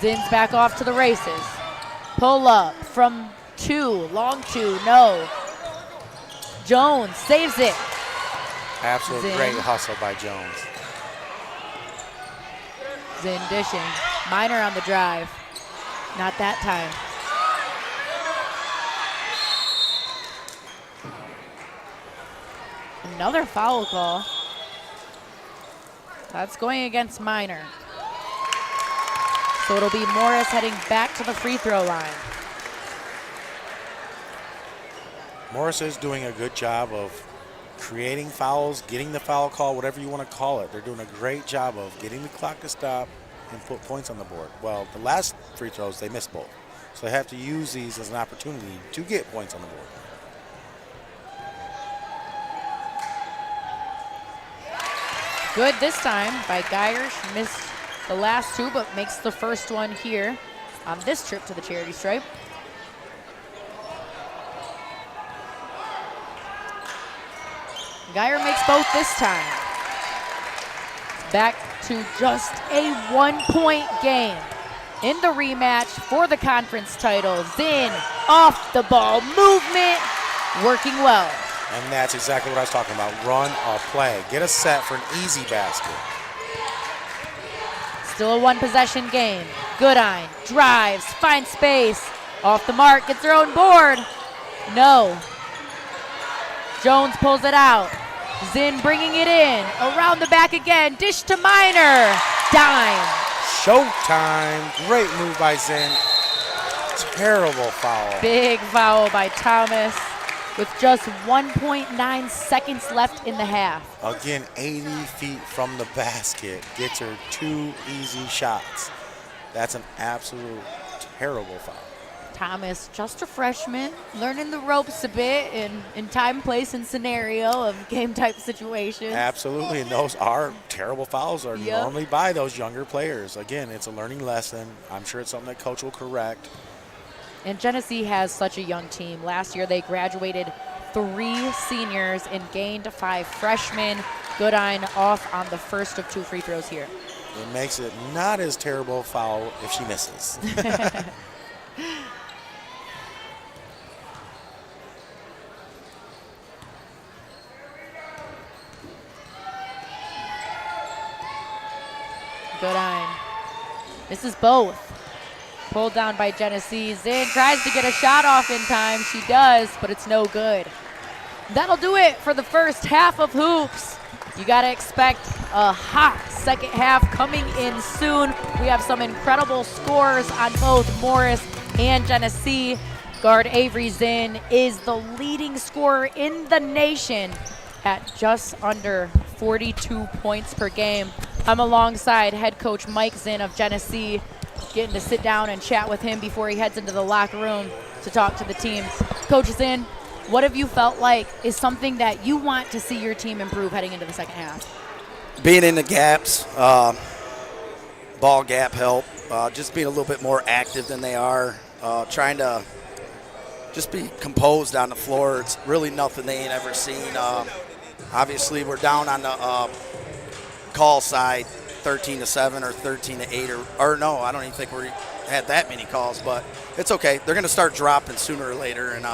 Zinn's back off to the races. Pull up from 2, long 2, no. Jones saves it. Absolute Zinn. great hustle by Jones. Zinn dishing. Minor on the drive. Not that time. Another foul call. That's going against Minor. So it'll be Morris heading back to the free throw line. Morris is doing a good job of creating fouls, getting the foul call, whatever you want to call it. They're doing a great job of getting the clock to stop and put points on the board. Well, the last free throws, they missed both. So they have to use these as an opportunity to get points on the board. Good this time by Geyer. She missed the last two, but makes the first one here on this trip to the charity stripe. Geyer makes both this time. Back to just a 1-point game in the rematch for the conference title. Zinn off the ball movement, working well. And that's exactly what I was talking about. Run or play. Get a set for an easy basket. Still a one-possession game. Goodine drives, finds space. Off the mark, gets her own board. No. Jones pulls it out. Zinn bringing it in. Around the back again. Dish to Minor. Dime. Showtime. Great move by Zinn. Terrible foul. Big foul by Thomas with just 1.9 seconds left in the half. Again, 80 feet from the basket. Gets her 2 easy shots. That's an absolute terrible foul. Thomas, just a freshman, learning the ropes a bit in time, place, and scenario of game-type situations. Absolutely, and those are terrible fouls are normally by those younger players. Again, it's a learning lesson. I'm sure it's something that coach will correct. And Genesee has such a young team. Last year, they graduated 3 seniors and gained 5 freshmen. Goodine off on the first of 2 free throws here. It makes it not as terrible a foul if she misses. Goodine. This is both. Pulled down by Genesee. Zinn tries to get a shot off in time. She does, but it's no good. That'll do it for the first half of hoops. You got to expect a hot second half coming in soon. We have some incredible scores on both Morris and Genesee. Guard Avery Zinn is the leading scorer in the nation at just under 42 points per game. I'm alongside head coach Mike Zinn of Genesee, getting to sit down and chat with him before he heads into the locker room to talk to the team. Coach Zinn, what have you felt like is something that you want to see your team improve heading into the second half? Being in the gaps, ball gap help, just being a little bit more active than they are, trying to just be composed on the floor. It's really nothing they ain't ever seen. Obviously, we're down on the call side, 13-7 or 13-8, or no, I don't even think we had that many calls, but it's okay. They're going to start dropping sooner or later, and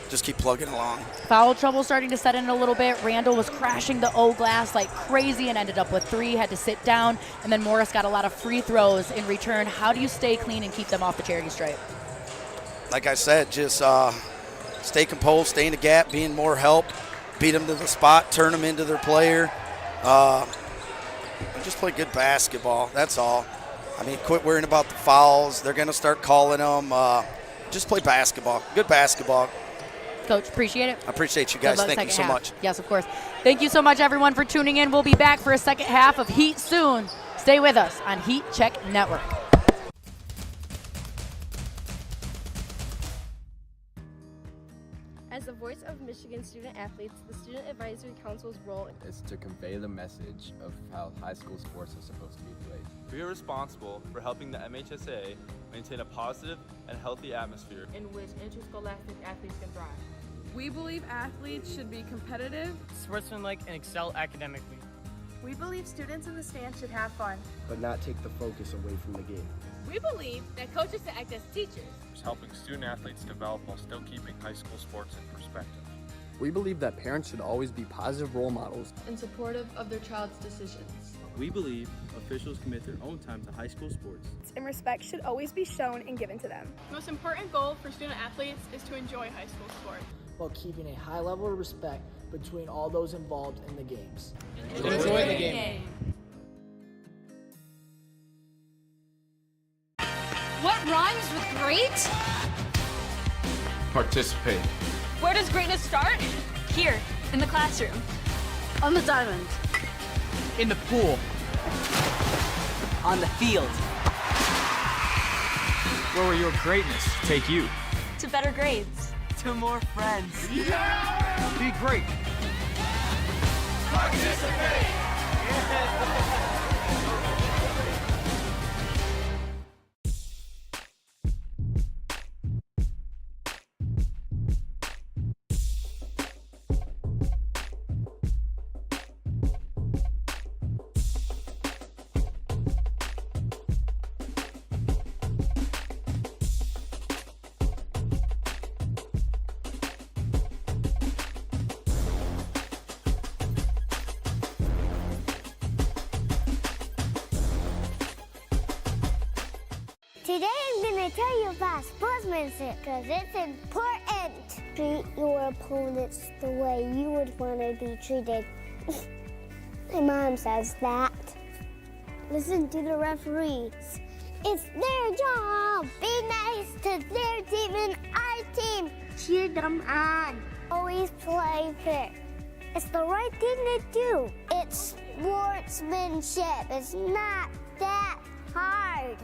just keep plugging along. Foul trouble starting to set in a little bit. Randall was crashing the O glass like crazy and ended up with 3, had to sit down, and then Morris got a lot of free throws in return. How do you stay clean and keep them off the charity stripe? Like I said, just stay composed, stay in the gap, being more help, beat them to the spot, turn them into their player. Just play good basketball, that's all. I mean, quit worrying about the fouls. They're going to start calling them. Just play basketball, good basketball. Coach, appreciate it. I appreciate you guys. Thank you so much. Yes, of course. Thank you so much, everyone, for tuning in. We'll be back for a second half of Heat soon. Stay with us on Heat Check Network. As the voice of Michigan student athletes, the Student Advisory Council's role is to convey the message of how high school sports are supposed to be played. We are responsible for helping the MHSA maintain a positive and healthy atmosphere in which interscholastic athletes can thrive. We believe athletes should be competitive, sportsmanlike, and excel academically. We believe students in the stands should have fun, but not take the focus away from the game. We believe that coaches should act as teachers, helping student athletes develop while still keeping high school sports in perspective. We believe that parents should always be positive role models and supportive of their child's decisions. We believe officials commit their own time to high school sports, and respect should always be shown and given to them. The most important goal for student athletes is to enjoy high school sports, while keeping a high level of respect between all those involved in the games. Enjoy the game. What rhymes with great? Participate. Where does greatness start? Here, in the classroom. On the diamond. In the pool. On the field. Where will your greatness take you? To better grades. To more friends. Yeah! Be great. Participate! Today I'm going to tell you about sportsmanship because it's important. Treat your opponents the way you would want to be treated. My mom says that. Listen to the referees. It's their job. Be nice to their team and our team. Cheer them on. Always play fair. It's the right thing to do. It's sportsmanship. It's not that hard.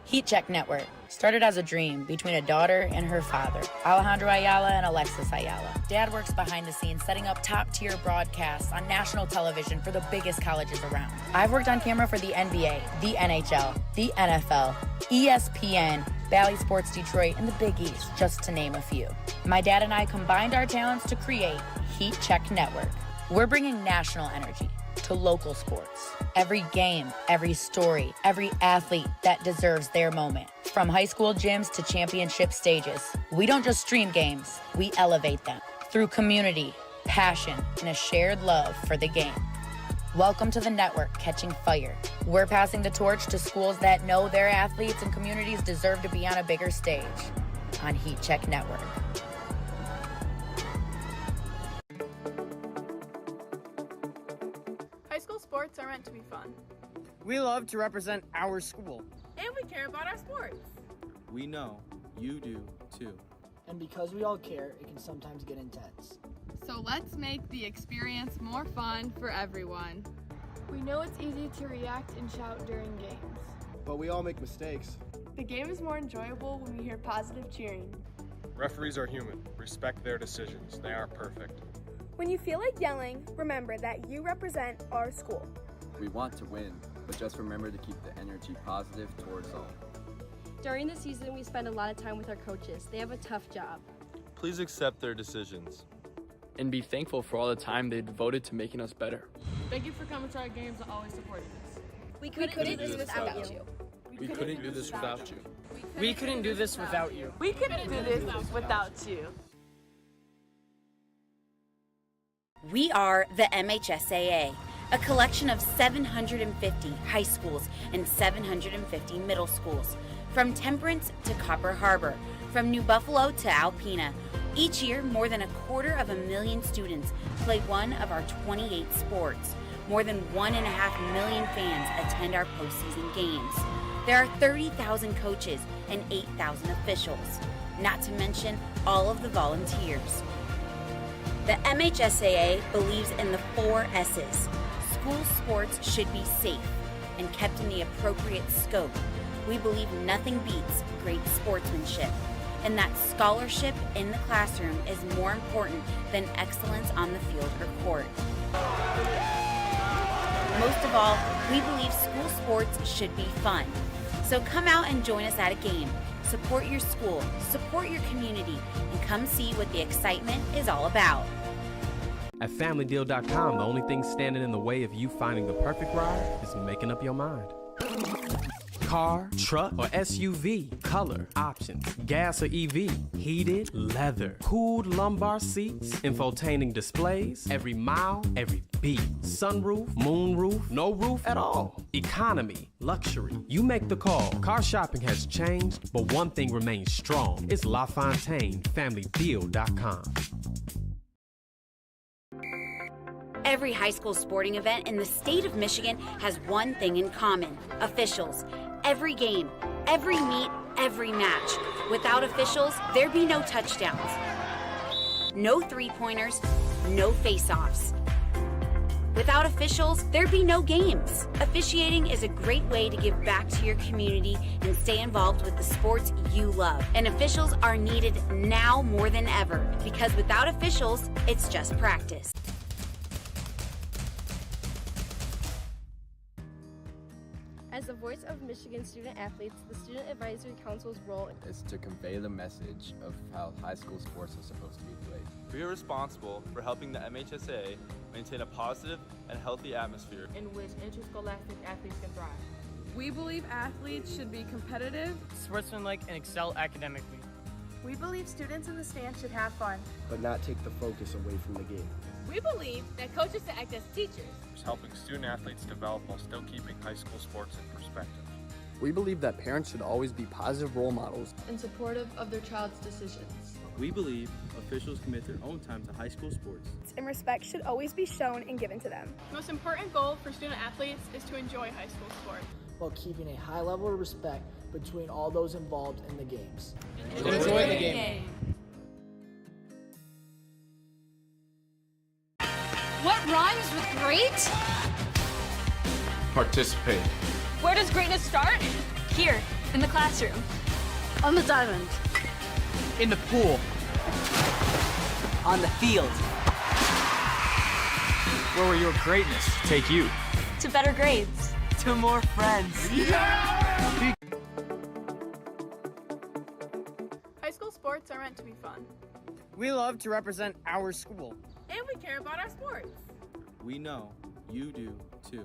Heat Check Network started as a dream between a daughter and her father, Alejandro Ayala and Alexis Ayala. Dad works behind the scenes setting up top-tier broadcasts on national television for the biggest colleges around. I've worked on camera for the NBA, the NHL, the NFL, ESPN, Bally Sports Detroit, and the Big East, just to name a few. My dad and I combined our talents to create Heat Check Network. We're bringing national energy to local sports. Every game, every story, every athlete that deserves their moment. From high school gyms to championship stages, we don't just stream games, we elevate them through community, passion, and a shared love for the game. Welcome to the network catching fire. We're passing the torch to schools that know their athletes and communities deserve to be on a bigger stage on Heat Check Network. High school sports are meant to be fun. We love to represent our school. And we care about our sports. We know you do too. And because we all care, it can sometimes get intense. So let's make the experience more fun for everyone. We know it's easy to react and shout during games. But we all make mistakes. The game is more enjoyable when we hear positive cheering. Referees are human. Respect their decisions. They aren't perfect. When you feel like yelling, remember that you represent our school. We want to win, but just remember to keep the energy positive towards all. During the season, we spend a lot of time with our coaches. They have a tough job. Please accept their decisions. And be thankful for all the time they devoted to making us better. Thank you for coming to our games and always supporting us. We couldn't do this without you. We couldn't do this without you. We couldn't do this without you. We couldn't do this without you. We are the MHSAA, a collection of 750 high schools and 750 middle schools, from Temperance to Copper Harbor, from New Buffalo to Alpena. Each year, more than 250,000 students play one of our 28 sports. More than 1.5 million fans attend our postseason games. There are 30,000 coaches and 8,000 officials, not to mention all of the volunteers. The MHSAA believes in the 4 S's. School sports should be safe and kept in the appropriate scope. We believe nothing beats great sportsmanship, and that scholarship in the classroom is more important than excellence on the field or court. Most of all, we believe school sports should be fun. So come out and join us at a game. Support your school, support your community, and come see what the excitement is all about. At FamilyDeal.com, the only thing standing in the way of you finding the perfect ride is making up your mind. Car, truck, or SUV, color, options, gas or EV, heated, leather, cooled lumbar seats, infotaining displays, every mile, every beat, sunroof, moonroof, no roof at all, economy, luxury. You make the call. Car shopping has changed, but one thing remains strong. It's LaFontaine, FamilyDeal.com. Every high school sporting event in the state of Michigan has one thing in common: officials. Every game, every meet, every match. Without officials, there'd be no touchdowns, no three-pointers, no face-offs. Without officials, there'd be no games. Officiating is a great way to give back to your community and stay involved with the sports you love. And officials are needed now more than ever, because without officials, it's just practice. As the voice of Michigan student athletes, the Student Advisory Council's role is to convey the message of how high school sports are supposed to be played. We are responsible for helping the MHSA maintain a positive and healthy atmosphere in which interscholastic athletes can thrive. We believe athletes should be competitive, sportsmanlike, and excel academically. We believe students in the stands should have fun, but not take the focus away from the game. We believe that coaches should act as teachers, helping student athletes develop while still keeping high school sports in perspective. We believe that parents should always be positive role models and supportive of their child's decisions. We believe officials commit their own time to high school sports, and respect should always be shown and given to them. The most important goal for student athletes is to enjoy high school sport, while keeping a high level of respect between all those involved in the games. Enjoy the game. What rhymes with great? Participate. Where does greatness start? Here, in the classroom. On the diamond. In the pool. On the field. Where will your greatness take you? To better grades. To more friends. High school sports are meant to be fun. We love to represent our school. And we care about our sports. We know you do too.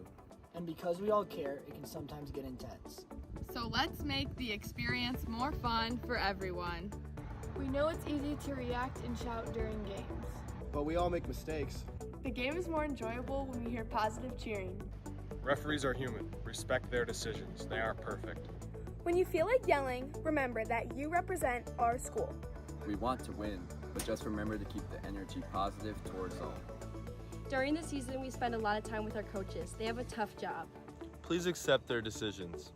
And because we all care, it can sometimes get intense. So let's make the experience more fun for everyone. We know it's easy to react and shout during games, but we all make mistakes. The game is more enjoyable when we hear positive cheering. Referees are human. Respect their decisions. They aren't perfect. When you feel like yelling, remember that you represent our school. We want to win, but just remember to keep the energy positive towards all. During the season, we spend a lot of time with our coaches. They have a tough job. Please accept their decisions.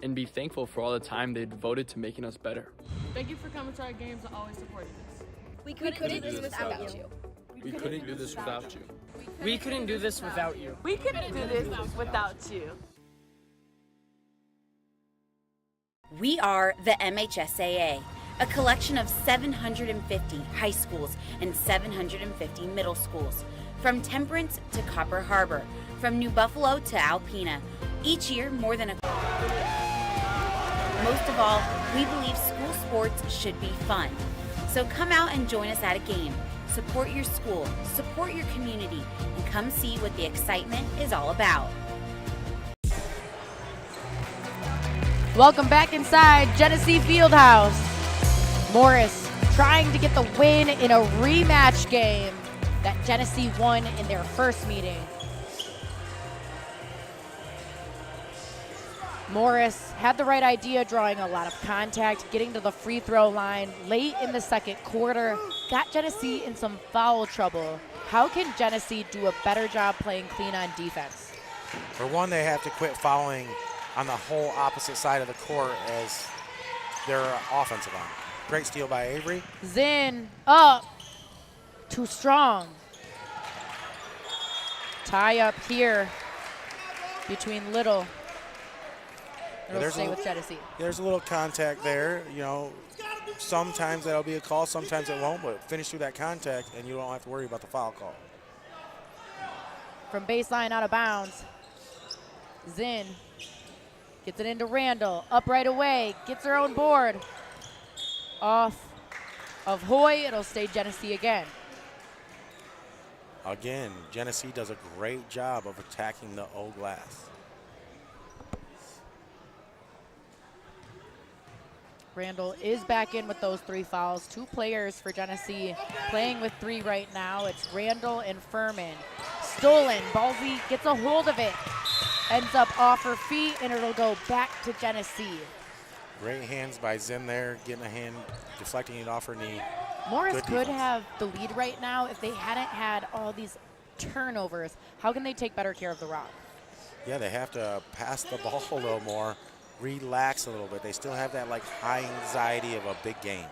And be thankful for all the time they devoted to making us better. Thank you for coming to our games and always supporting us. We couldn't do this without you. We couldn't do this without you. We couldn't do this without you. We couldn't do this without you. We are the MHSAA, a collection of 750 high schools and 750 middle schools, from Temperance to Copper Harbor, from New Buffalo to Alpena. Each year, more than a... Most of all, we believe school sports should be fun. So come out and join us at a game. Support your school, support your community, and come see what the excitement is all about. Welcome back inside Genesee Fieldhouse. Morrice trying to get the win in a rematch game that Genesee won in their first meeting. Morrice had the right idea, drawing a lot of contact, getting to the free throw line late in the second quarter, got Genesee in some foul trouble. How can Genesee do a better job playing clean on defense? For one, they have to quit fouling on the whole opposite side of the court as their offensive line. Great steal by Avery. Zinn up, too strong. Tie up here between Little. It'll stay with Genesee. There's a little contact there. You know, sometimes that'll be a call, sometimes it won't, but finish through that contact and you don't have to worry about the foul call. From baseline out of bounds, Zinn gets it into Randall, up right away, gets her own board. Off of Hoy, it'll stay Genesee again. Again, Genesee does a great job of attacking the O glass. Randall is back in with those 3 fouls. 2 players for Genesee playing with 3 right now. It's Randall and Furman. Stolen, Ballsy gets a hold of it. Ends up off her feet, and it'll go back to Genesee. Great hands by Zinn there, getting a hand, deflecting it off her knee. Morrice could have the lead right now if they hadn't had all these turnovers. How can they take better care of the rock? Yeah, they have to pass the ball a little more, relax a little bit. They still have that like high anxiety of a big game.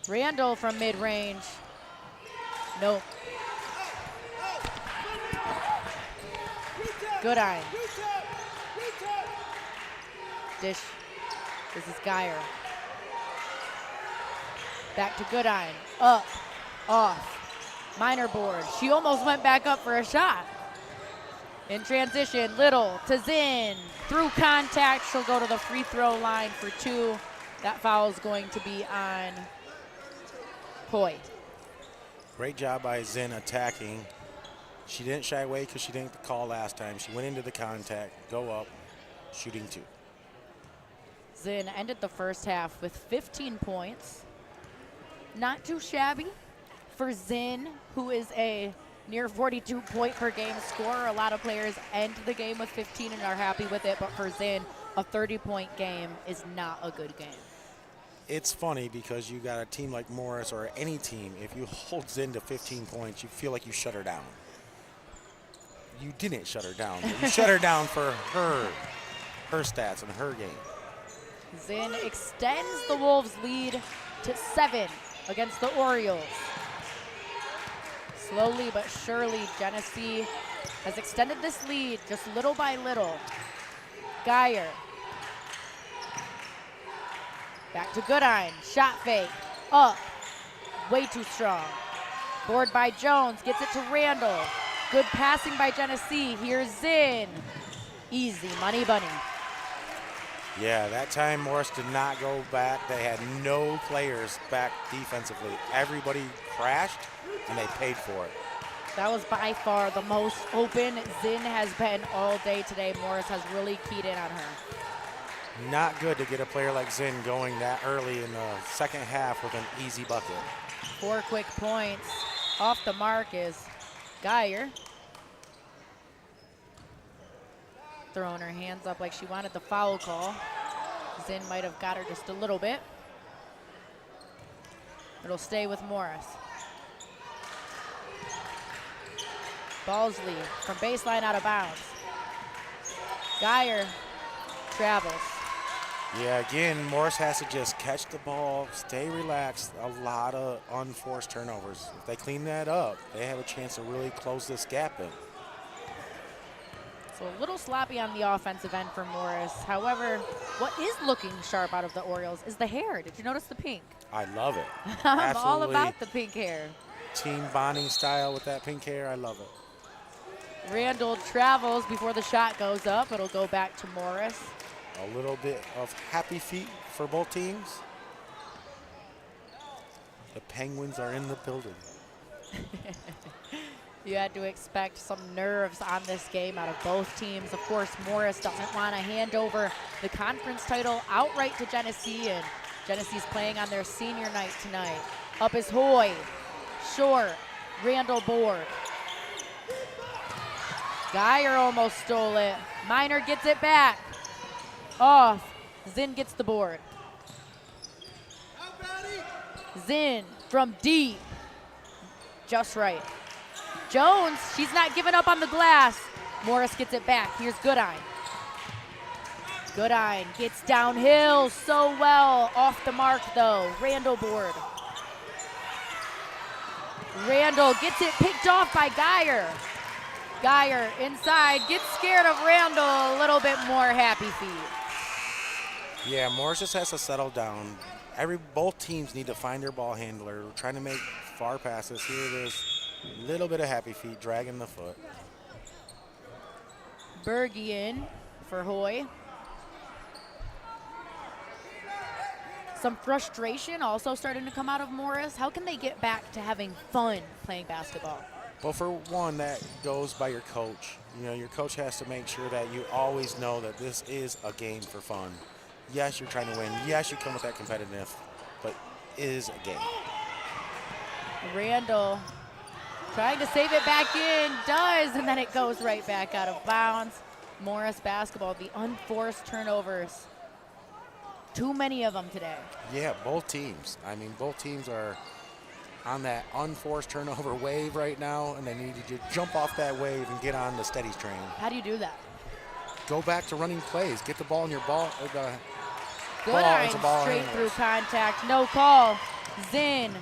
Randall from mid-range. Nope. Goodine. Dish. This is Geyer. Back to Goodine. Up. Off. Minor board. She almost went back up for a shot. In transition, Little to Zinn. Through contact, she'll go to the free throw line for 2. That foul is going to be on Hoy. Great job by Zinn attacking. She didn't shy away because she didn't call last time. She went into the contact, go up, shooting 2. Zinn ended the first half with 15 points. Not too shabby for Zinn, who is a near 42 point per game scorer. A lot of players end the game with 15 and are happy with it, but for Zinn, a 30-point game is not a good game. It's funny because you got a team like Morris or any team, if you hold Zinn to 15 points, you feel like you shut her down. You didn't shut her down, but you shut her down for her stats and her game. Zinn extends the Wolves' lead to 7 against the Orioles. Slowly but surely, Genesee has extended this lead just little by little. Geyer. Back to Goodine. Shot fake. Up. Way too strong. Board by Jones. Gets it to Randall. Good passing by Genesee. Here's Zinn. Easy money bunny. Yeah, that time Morris did not go back. They had no players back defensively. Everybody crashed, and they paid for it. That was by far the most open Zinn has been all day today. Morris has really keyed in on her. Not good to get a player like Zinn going that early in the second half with an easy bucket. 4 quick points. Off the mark is Geyer. Throwing her hands up like she wanted the foul call. Zinn might have got her just a little bit. It'll stay with Morris. Balsley from baseline out of bounds. Geyer travels. Yeah, again, Morris has to just catch the ball, stay relaxed. A lot of unforced turnovers. If they clean that up, they have a chance to really close this gap in. So a little sloppy on the offensive end for Morris. However, what is looking sharp out of the Orioles is the hair. Did you notice the pink? I love it. I'm all about the pink hair. Team bonding style with that pink hair. I love it. Randall travels before the shot goes up. It'll go back to Morris. A little bit of happy feet for both teams. The Penguins are in the building. You had to expect some nerves on this game out of both teams. Of course, Morris doesn't want to hand over the conference title outright to Genesee, and Genesee's playing on their senior night tonight. Up is Hoy. Short. Randall board. Geyer almost stole it. Minor gets it back. Off. Zinn gets the board. Zinn from deep. Just right. Jones, she's not giving up on the glass. Morris gets it back. Here's Goodine. Goodine gets downhill so well. Off the mark, though. Randall board. Randall gets it picked off by Geyer. Geyer inside, gets scared of Randall. A little bit more happy feet. Yeah, Morris just has to settle down. Both teams need to find their ball handler. We're trying to make far passes. Here it is. Little bit of happy feet, dragging the foot. Berge in for Hoy. Some frustration also starting to come out of Morris. How can they get back to having fun playing basketball? Well, for one, that goes by your coach. You know, your coach has to make sure that you always know that this is a game for fun. Yes, you're trying to win. Yes, you come with that competitiveness, but it is a game. Randall trying to save it back in, does, and then it goes right back out of bounds. Morris basketball, the unforced turnovers. Too many of them today. Yeah, both teams. I mean, both teams are on that unforced turnover wave right now, and they need to jump off that wave and get on the steady train. How do you do that? Go back to running plays. Get the ball in your ball. Goodine straight through contact. No call. Zinn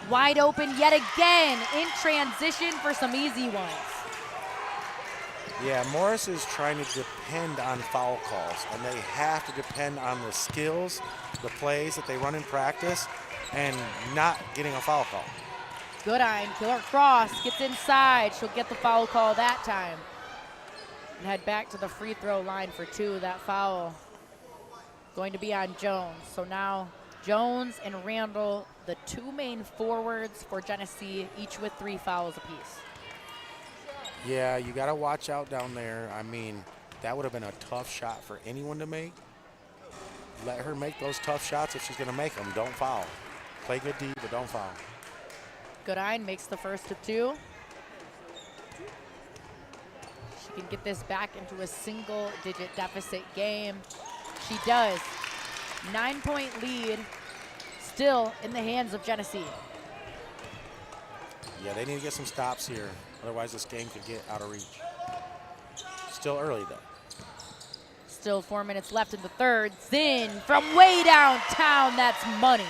wide open yet again in transition for some easy ones. Yeah, Morris is trying to depend on foul calls, and they have to depend on the skills, the plays that they run in practice, and not getting a foul call. Goodine, killer cross, gets inside. She'll get the foul call that time. And head back to the free throw line for 2. That foul going to be on Jones. So now Jones and Randall, the 2 main forwards for Genesee, each with 3 fouls apiece. Yeah, you got to watch out down there. I mean, that would have been a tough shot for anyone to make. Let her make those tough shots if she's going to make them. Don't foul. Play good D, but don't foul. Goodine makes the first of 2. She can get this back into a single-digit deficit game. She does. 9-point lead still in the hands of Genesee. Yeah, they need to get some stops here. Otherwise, this game could get out of reach. Still early, though. Still 4 minutes left in the third. Zinn from way downtown. That's money.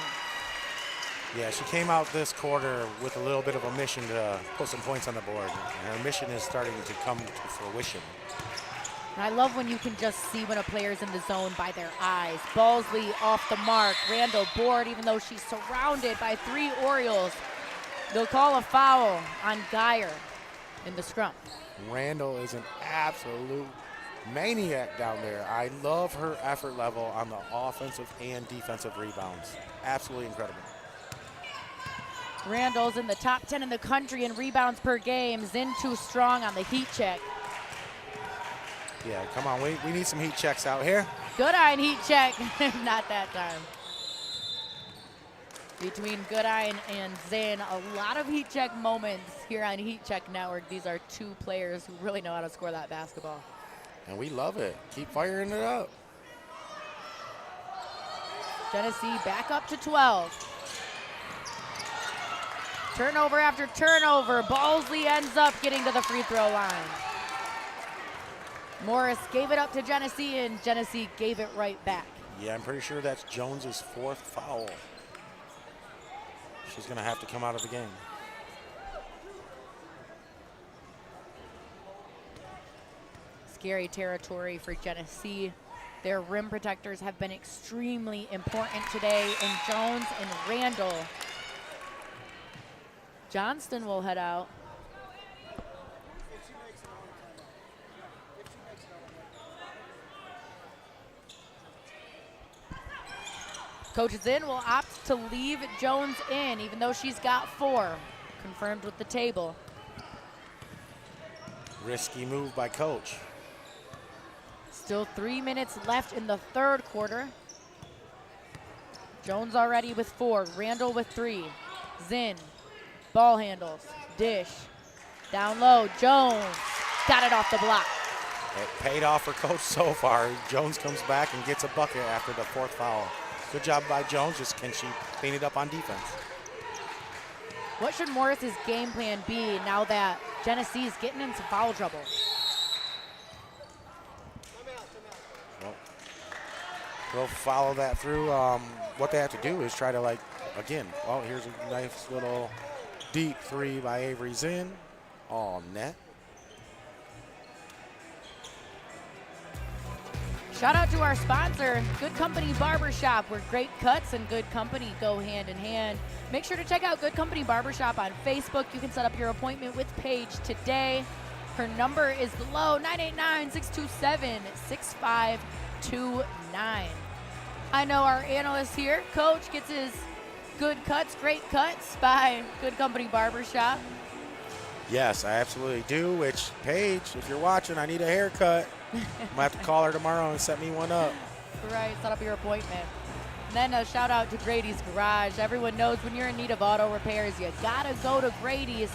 Yeah, she came out this quarter with a little bit of a mission to put some points on the board. And her mission is starting to come to fruition. And I love when you can just see when a player's in the zone by their eyes. Balsley off the mark. Randall board, even though she's surrounded by 3 Orioles. They'll call a foul on Geyer in the scrum. Randall is an absolute maniac down there. I love her effort level on the offensive and defensive rebounds. Absolutely incredible. Randall's in the top 10 in the country in rebounds per game. Zinn too strong on the heat check. Yeah, come on, we need some heat checks out here. Goodine heat check, not that time. Between Goodine and Zinn, a lot of heat check moments here on Heat Check Network. These are 2 players who really know how to score that basketball. And we love it. Keep firing it up. Genesee back up to 12. Turnover after turnover. Balsley ends up getting to the free throw line. Morris gave it up to Genesee, and Genesee gave it right back. Yeah, I'm pretty sure that's Jones's 4th foul. She's going to have to come out of the game. Scary territory for Genesee. Their rim protectors have been extremely important today in Jones and Randall. Johnston will head out. Coach Zinn will opt to leave Jones in, even though she's got 4, confirmed with the table. Risky move by Coach. Still 3 minutes left in the third quarter. Jones already with 4, Randall with 3. Zinn, ball handles, dish, down low, Jones, got it off the block. It paid off for Coach so far. Jones comes back and gets a bucket after the 4th foul. Good job by Jones, just can she clean it up on defense? What should Morris's game plan be now that Genesee's getting into foul trouble? Well, they'll follow that through. What they have to do is try to, again, well, here's a nice little deep 3 by Avery Zinn. All net. Shout out to our sponsor, Good Company Barbershop, where great cuts and good company go hand in hand. Make sure to check out Good Company Barbershop on Facebook. You can set up your appointment with Paige today. Her number is below, 989-627-6529. I know our analyst here, Coach, gets his good cuts, great cuts by Good Company Barbershop. Yes, I absolutely do, which, Paige, if you're watching, I need a haircut. I'm going to have to call her tomorrow and set me one up. Right, set up your appointment. And then a shout out to Grady's Garage. Everyone knows when you're in need of auto repairs, you gotta go to Grady's.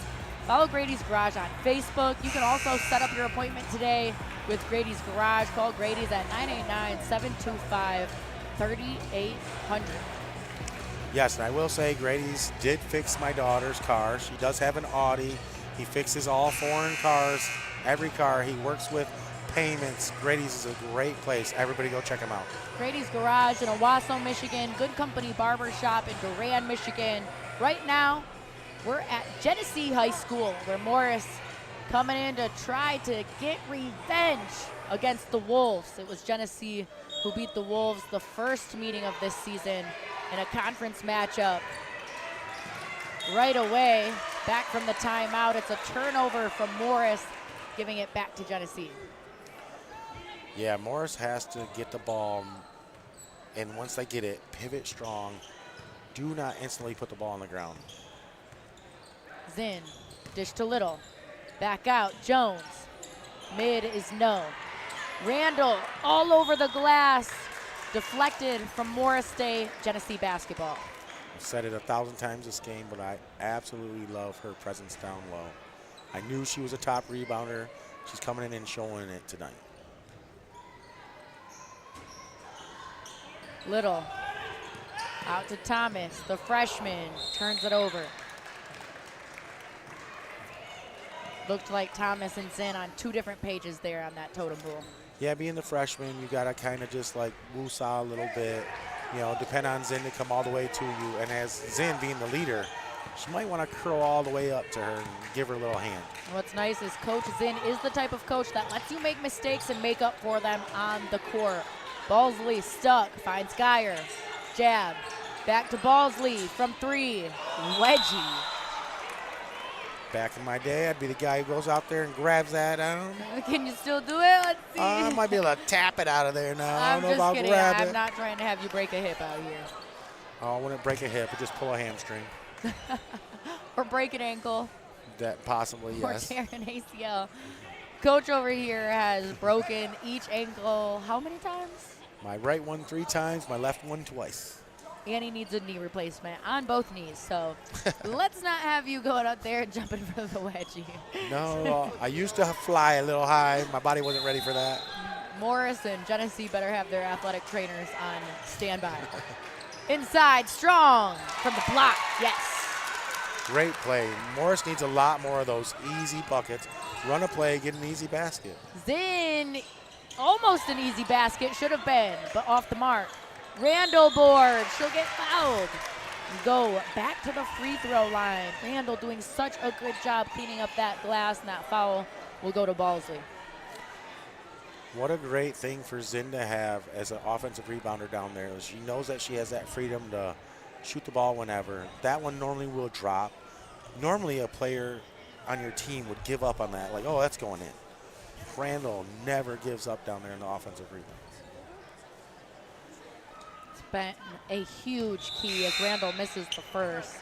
Follow Grady's Garage on Facebook. You can also set up your appointment today with Grady's Garage. Call Grady's at 989-725-3800. Yes, and I will say Grady's did fix my daughter's car. She does have an Audi. He fixes all foreign cars, every car. He works with payments. Grady's is a great place. Everybody go check him out. Grady's Garage in Owasso, Michigan. Good Company Barbershop in Durand, Michigan. Right now, we're at Genesee High School, where Morris coming in to try to get revenge against the Wolves. It was Genesee who beat the Wolves the first meeting of this season in a conference matchup. Right away, back from the timeout, it's a turnover from Morris, giving it back to Genesee. Yeah, Morris has to get the ball, and once they get it, pivot strong. Do not instantly put the ball on the ground. Zinn, dish to Little, back out, Jones. Mid is no. Randall all over the glass, deflected from Morris Day, Genesee basketball. I've said it 1,000 times this game, but I absolutely love her presence down low. I knew she was a top rebounder. She's coming in and showing it tonight. Little, out to Thomas, the freshman, turns it over. Looked like Thomas and Zinn on 2 different pages there on that totem pole. Yeah, being the freshman, you got to kind of just like woo-saw a little bit. You know, depend on Zinn to come all the way to you. And as Zinn being the leader, she might want to curl all the way up to her and give her a little hand. What's nice is Coach Zinn is the type of coach that lets you make mistakes and make up for them on the court. Ballsley stuck, finds Geyer. Jab, back to Ballsley from 3. Wedgie. Back in my day, I'd be the guy who goes out there and grabs that. Can you still do it? Let's see. I might be able to tap it out of there now. I'm I don't know just about kidding. grab I'm it. not trying to have you break a hip out here. Oh, I wouldn't break a hip, but just pull a hamstring. Or break an ankle. That possibly, yes. Or tear an ACL. Coach over here has broken each ankle how many times? My right one 3 times, my left one twice. And he needs a knee replacement on both knees. So let's not have you going up there and jumping for the wedgie. No, I used to fly a little high. My body wasn't ready for that. Morris and Genesee better have their athletic trainers on standby. Inside, Strong from the block, yes. Great play. Morris needs a lot more of those easy buckets. Run a play, get an easy basket. Zinn, almost an easy basket, should have been, but off the mark. Randall board, she'll get fouled. Go back to the free throw line. Randall doing such a good job cleaning up that glass, and that foul will go to Ballsley. What a great thing for Zinn to have as an offensive rebounder down there. She knows that she has that freedom to shoot the ball whenever. That one normally will drop. Normally a player on your team would give up on that, like, oh, that's going in. Randall never gives up down there in the offensive rebound. Been a huge key as Randall misses the first.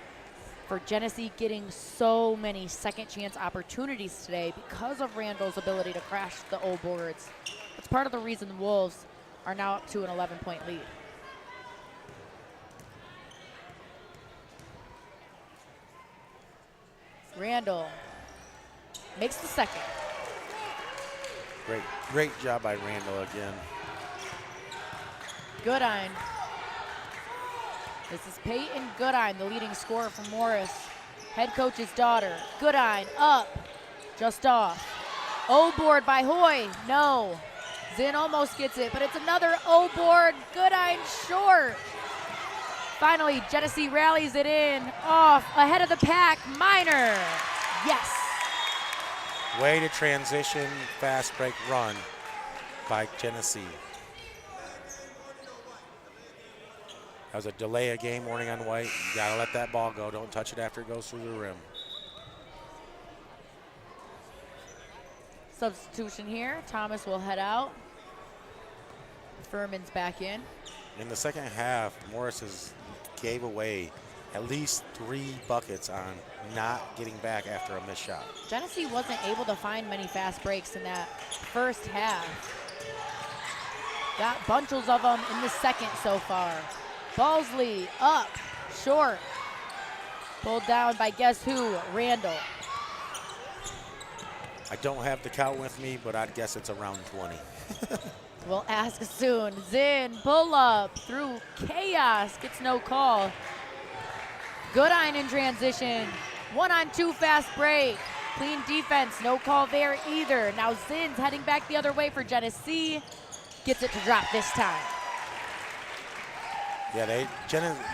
For Genesee getting so many second chance opportunities today because of Randall's ability to crash the old boards. It's part of the reason the Wolves are now up to an 11-point lead. Randall makes the second. Great job by Randall again. Goodine. This is Peyton Goodine, the leading scorer for Morris. Head coach's daughter. Goodine up, just off. O-board by Hoy, no. Zinn almost gets it, but it's another O-board. Goodine short. Finally, Genesee rallies it in, off, ahead of the pack. Minor, yes. Way to transition, fast break run by Genesee. That was a delay of game warning on white. You gotta let that ball go. Don't touch it after it goes through the rim. Substitution here. Thomas will head out. Furman's back in. In the second half, Morris gave away at least 3 buckets on not getting back after a missed shot. Genesee wasn't able to find many fast breaks in that first half. Got bunches of them in the second so far. Ballsley up, short. Pulled down by guess who? Randall. I don't have the count with me, but I'd guess it's around 20. We'll ask soon. Zinn, pull up through chaos, gets no call. Goodine in transition. 1-on-2 fast break. Clean defense, no call there either. Now Zinn's heading back the other way for Genesee. Gets it to drop this time. Yeah,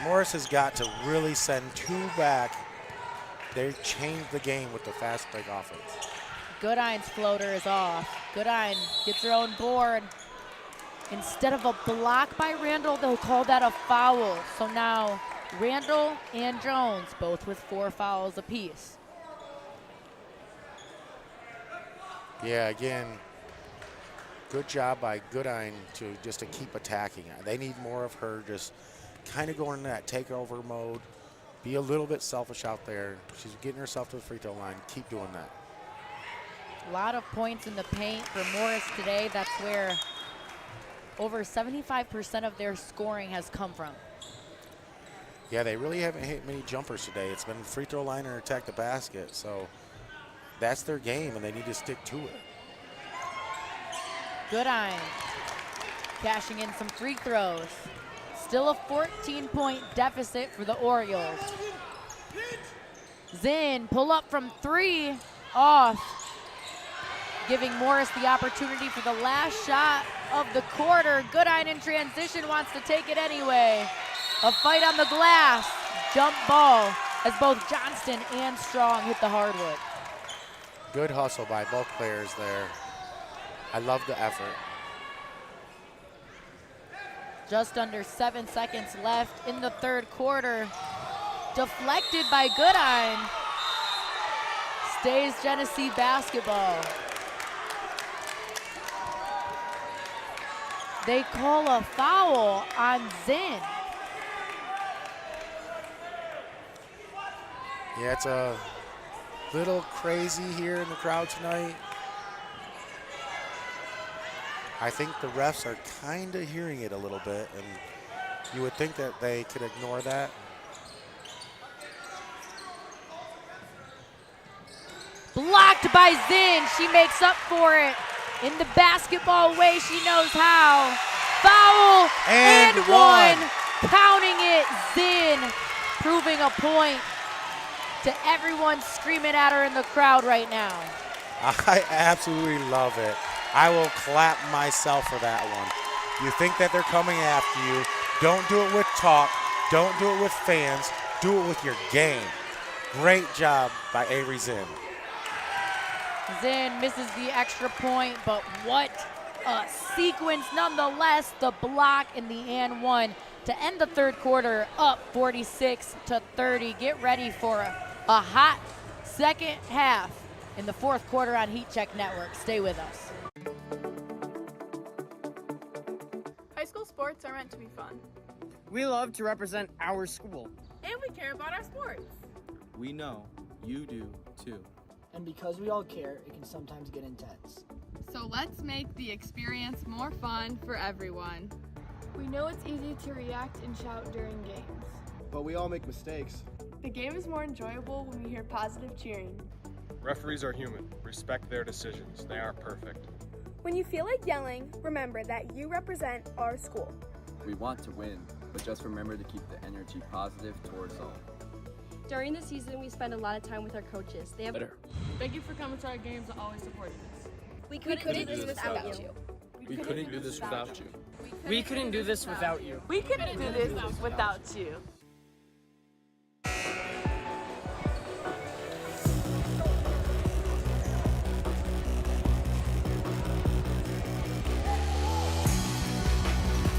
Morris has got to really send 2 back. They changed the game with the fast break offense. Goodine's floater is off. Goodine gets her own board. Instead of a block by Randall, they'll call that a foul. So now Randall and Jones, both with 4 fouls apiece. Yeah, again, good job by Goodine to keep attacking. They need more of her just kind of going into that takeover mode. Be a little bit selfish out there. She's getting herself to the free throw line. Keep doing that. A lot of points in the paint for Morris today. That's where over 75% of their scoring has come from. Yeah, they really haven't hit many jumpers today. It's been free throw line or attack the basket. So that's their game, and they need to stick to it. Goodine cashing in some free throws. Still a 14-point deficit for the Orioles. Zinn, pull up from 3, off. Giving Morris the opportunity for the last shot of the quarter. Goodine in transition wants to take it anyway. A fight on the glass, jump ball, as both Johnston and Strong hit the hardwood. Good hustle by both players there. I love the effort. Just under 7 seconds left in the third quarter. Deflected by Goodine. Stays Genesee basketball. They call a foul on Zinn. Yeah, it's a little crazy here in the crowd tonight. I think the refs are kind of hearing it a little bit, and you would think that they could ignore that. Blocked by Zinn. She makes up for it in the basketball way she knows how. Foul and one. Counting it, Zinn, proving a point to everyone screaming at her in the crowd right now. I absolutely love it. I will clap myself for that one. You think that they're coming after you. Don't do it with talk. Don't do it with fans. Do it with your game. Great job by Avery Zinn. Zinn misses the extra point, but what a sequence nonetheless. The block and the and one to end the third quarter up 46-30. Get ready for a hot second half in the fourth quarter on Heat Check Network. Stay with us. High school sports are meant to be fun. We love to represent our school. And we care about our sports. We know you do too. And because we all care, it can sometimes get intense. So let's make the experience more fun for everyone. We know it's easy to react and shout during games. But we all make mistakes. The game is more enjoyable when we hear positive cheering. Referees are human. Respect their decisions. They aren't perfect. When you feel like yelling, remember that you represent our school. We want to win, but just remember to keep the energy positive towards all. During the season, we spend a lot of time with our coaches. They have better. Thank you for coming to our games and always supporting us. We couldn't do this without you. We couldn't do this without you. We couldn't do this without you. We couldn't do this without you.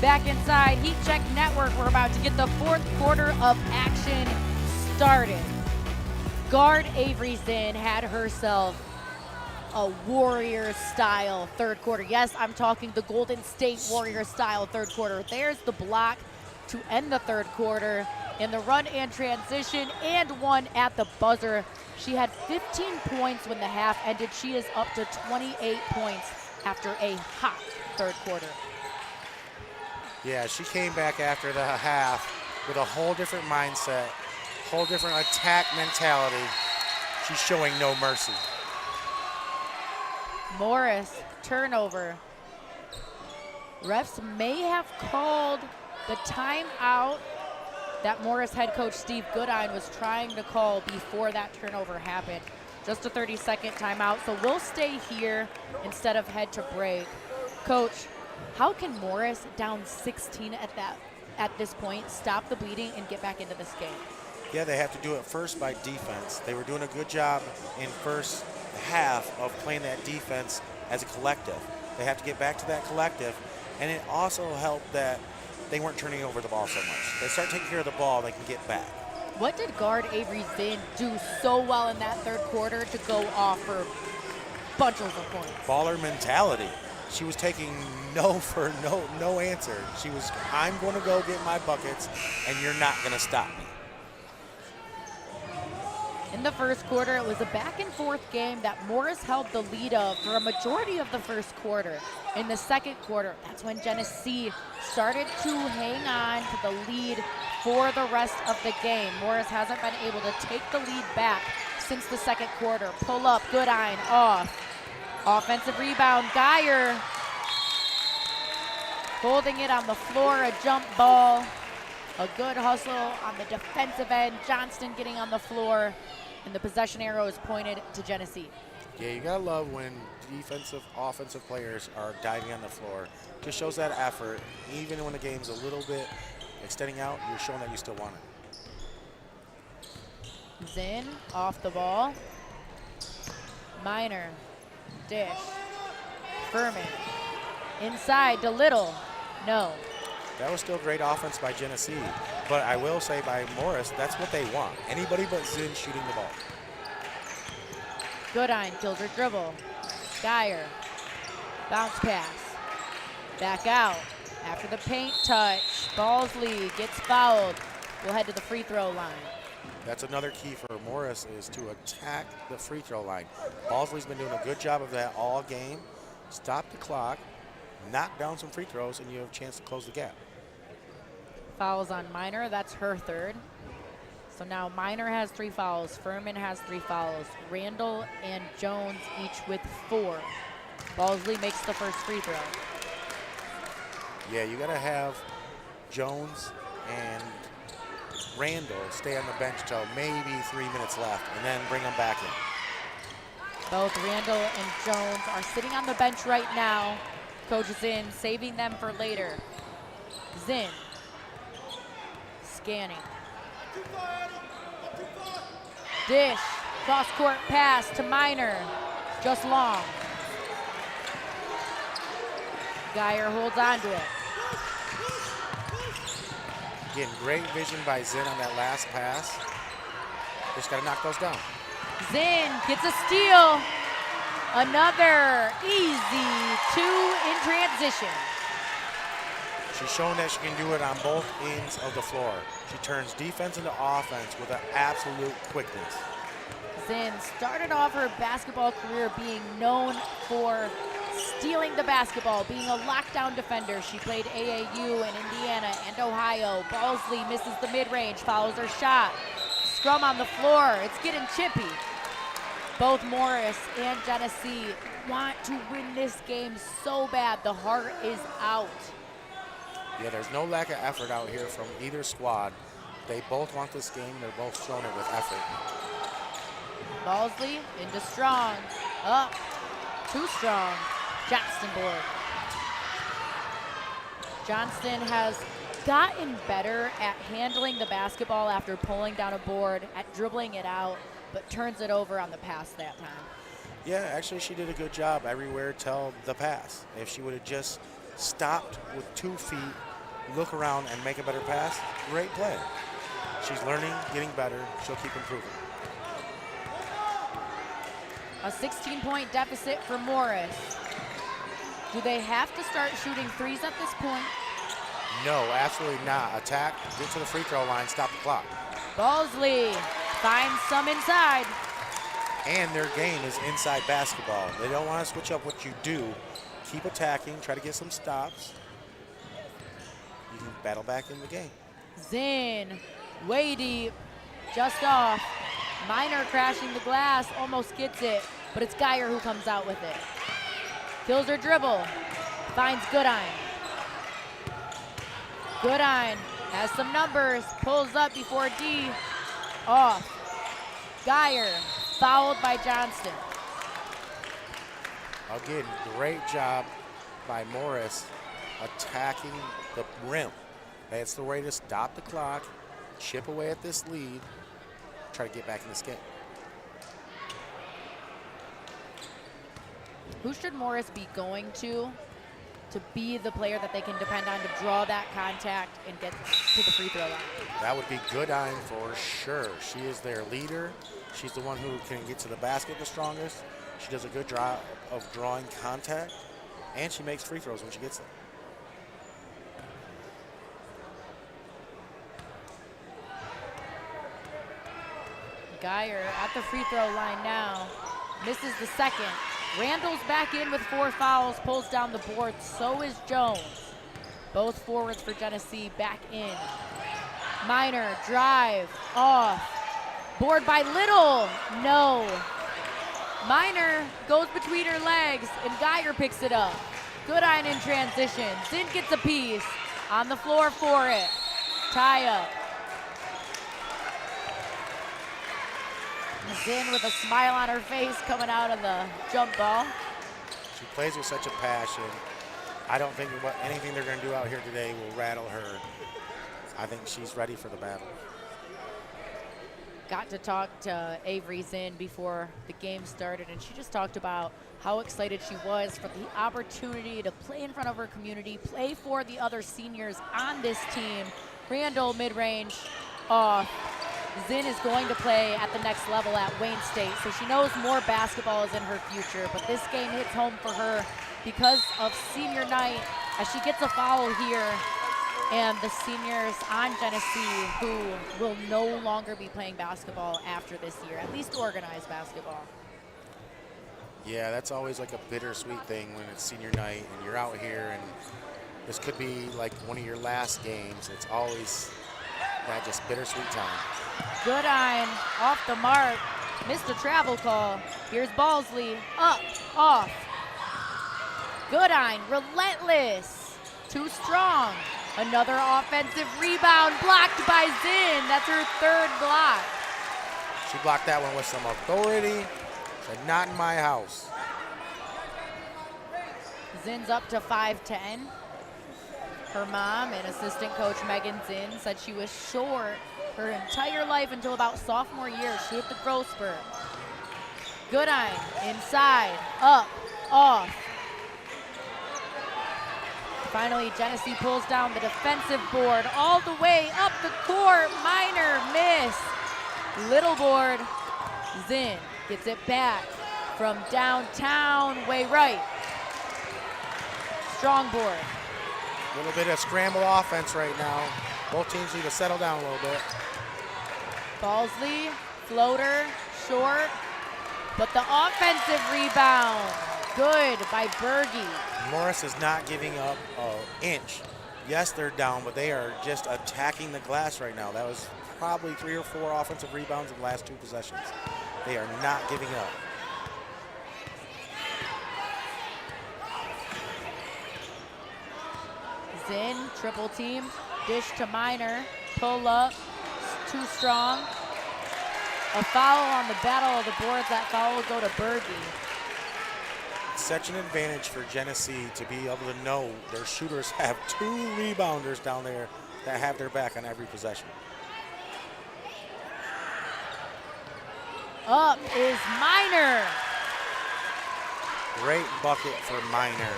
Back inside Heat Check Network, we're about to get the fourth quarter of action started. Guard Avery Zinn had herself a Warrior-style third quarter. Yes, I'm talking the Golden State Warrior-style third quarter. There's the block to end the third quarter in the run and transition, and one at the buzzer. She had 15 points when the half ended. She is up to 28 points after a hot third quarter. Yeah, she came back after the half with a whole different mindset, whole different attack mentality. She's showing no mercy. Morris, turnover. Refs may have called the timeout that Morris head coach Steve Goodine was trying to call before that turnover happened. Just a 30-second timeout, so we'll stay here instead of head to break. Coach, how can Morris, down 16 at this point, stop the bleeding and get back into this game? Yeah, they have to do it first by defense. They were doing a good job in first half of playing that defense as a collective. They have to get back to that collective, and it also helped that they weren't turning over the ball so much. They start taking care of the ball, they can get back. What did guard Avery Zinn do so well in that third quarter to go off for bunches of points? Baller mentality. She was taking no for no answer. She was, I'm going to go get my buckets, and you're not going to stop me. In the first quarter, it was a back and forth game that Morris held the lead of for a majority of the first quarter. In the second quarter, that's when Genesee started to hang on to the lead for the rest of the game. Morris hasn't been able to take the lead back since the second quarter. Pull up, Goodine off. Offensive rebound, Geyer holding it on the floor, a jump ball. A good hustle on the defensive end. Johnston getting on the floor, and the possession arrow is pointed to Genesee. Yeah, you gotta love when defensive, offensive players are diving on the floor. Just shows that effort. Even when the game's a little bit extending out, you're showing that you still want it. Zinn off the ball. Minor, dish, Furman, inside to Little, no. That was still great offense by Genesee, but I will say by Morris, that's what they want. Anybody but Zinn shooting the ball. Goodine kills her dribble. Geyer, bounce pass, back out. After the paint touch, Balsley gets fouled. We'll head to the free throw line. That's another key for Morris, is to attack the free throw line. Balsley's been doing a good job of that all game. Stop the clock, knock down some free throws, and you have a chance to close the gap. Fouls on Minor, that's her third. So now Minor has 3 fouls, Furman has 3 fouls, Randall and Jones each with 4. Balsley makes the first free throw. Yeah, you gotta have Jones and Randall stay on the bench till maybe 3 minutes left, and then bring them back in. Both Randall and Jones are sitting on the bench right now. Coach Zinn saving them for later. Zinn scanning. Dish, cross-court pass to Minor, just long. Geyer holds on to it. Again, great vision by Zinn on that last pass. Just got to knock those down. Zinn gets a steal. Another easy 2 in transition. She's shown that she can do it on both ends of the floor. She turns defense into offense with an absolute quickness. Zinn started off her basketball career being known for stealing the basketball, being a lockdown defender. She played AAU in Indiana and Ohio. Balsley misses the mid-range, fouls her shot. Scrum on the floor, it's getting chippy. Both Morris and Genesee want to win this game so bad. The heart is out. Yeah, there's no lack of effort out here from either squad. They both want this game. They're both showing it with effort. Balsley into Strong, up, too strong. Johnston board. Johnston has gotten better at handling the basketball after pulling down a board, at dribbling it out, but turns it over on the pass that time. Yeah, actually she did a good job everywhere till the pass. If she would have just stopped with 2 feet, look around and make a better pass, great play. She's learning, getting better, she'll keep improving. A 16-point deficit for Morris. Do they have to start shooting threes at this point? No, absolutely not. Attack, get to the free throw line, stop the clock. Balsley finds some inside. And their game is inside basketball. They don't want to switch up what you do. Keep attacking, try to get some stops. You can battle back in the game. Zinn, way deep, just off. Minor crashing the glass, almost gets it, but it's Geyer who comes out with it. Kills her dribble, finds Goodine. Goodine has some numbers, pulls up before D, off. Geyer, fouled by Johnston. Again, great job by Morris attacking the rim. That's the way to stop the clock, chip away at this lead, try to get back in this game. Who should Morris be going to be the player that they can depend on to draw that contact and get to the free throw line? That would be Goodine for sure. She is their leader. She's the one who can get to the basket the strongest. She does a good job of drawing contact, and she makes free throws when she gets them. Geyer at the free throw line now. Misses the second. Randall's back in with 4 fouls, pulls down the board. So is Jones. Both forwards for Genesee back in. Minor, drive, off. Board by Little, no. Minor goes between her legs, and Geyer picks it up. Goodine in transition. Zinn gets a piece. On the floor for it. Tie up. Zinn with a smile on her face coming out of the jump ball. She plays with such a passion. I don't think anything they're going to do out here today will rattle her. I think she's ready for the battle. Got to talk to Avery Zinn before the game started, and she just talked about how excited she was for the opportunity to play in front of her community, play for the other seniors on this team. Randall mid-range off. Zinn is going to play at the next level at Wayne State, so she knows more basketball is in her future, but this game hits home for her because of senior night as she gets a foul here, and the seniors on Genesee who will no longer be playing basketball after this year, at least organized basketball. Yeah, that's always like a bittersweet thing when it's senior night and you're out here and this could be like one of your last games. It's always that just bittersweet time. Goodine off the mark, missed a travel call. Here's Balsley, up, off. Goodine, relentless, too strong. Another offensive rebound blocked by Zinn. That's her 3rd block. She blocked that one with some authority, but not in my house. Zinn's up to 5'10". Her mom and assistant coach Megan Zinn said she was short her entire life until about sophomore year. She hit the growth spurt. Goodine, inside, up, off. Finally, Genesee pulls down the defensive board all the way up the court. Minor miss. Little board. Zinn gets it back from downtown, way right. Strong board. A little bit of scramble offense right now. Both teams need to settle down a little bit. Balsley, floater, short, but the offensive rebound, good by Berge. Morris is not giving up an inch. Yes, they're down, but they are just attacking the glass right now. That was probably 3 or 4 offensive rebounds in the last 2 possessions. They are not giving up. Zinn, triple team, dish to Minor, pull up, too strong. A foul on the battle of the boards. That foul will go to Berge. Such an advantage for Genesee to be able to know their shooters have 2 rebounders down there that have their back on every possession. Up is Minor. Great bucket for Minor.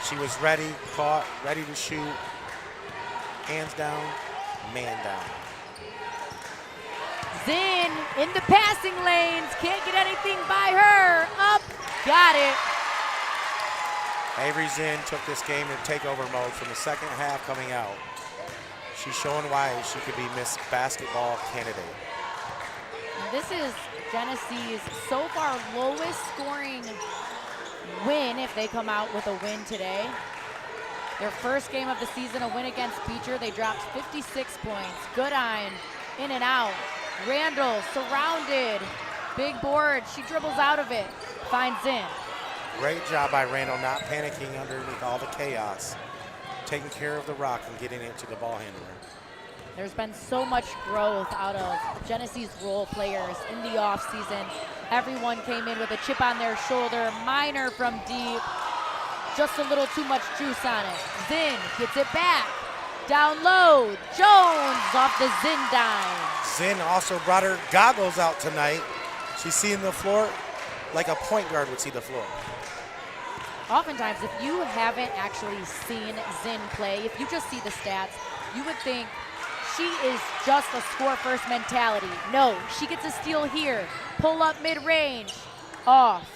She was ready, caught, ready to shoot. Hands down, man down. Zinn in the passing lanes, can't get anything by her. Up, got it. Avery Zinn took this game in takeover mode from the second half coming out. She's showing why she could be Miss Basketball candidate. This is Genesee's so far lowest scoring win if they come out with a win today. Their first game of the season, a win against Beecher. They dropped 56 points. Goodine in and out. Randall surrounded. Big board. She dribbles out of it. Finds in. Great job by Randall not panicking underneath all the chaos. Taking care of the rock and getting it to the ball handler. There's been so much growth out of Genesee's role players in the offseason. Everyone came in with a chip on their shoulder. Minor from deep. Just a little too much juice on it. Zinn gets it back. Down low. Jones off the Zinn dime. Zinn also brought her goggles out tonight. She's seeing the floor like a point guard would see the floor. oftentimes, if you haven't actually seen Zinn play, if you just see the stats, you would think she is just a score-first mentality. No, she gets a steal here, pull up mid-range, off.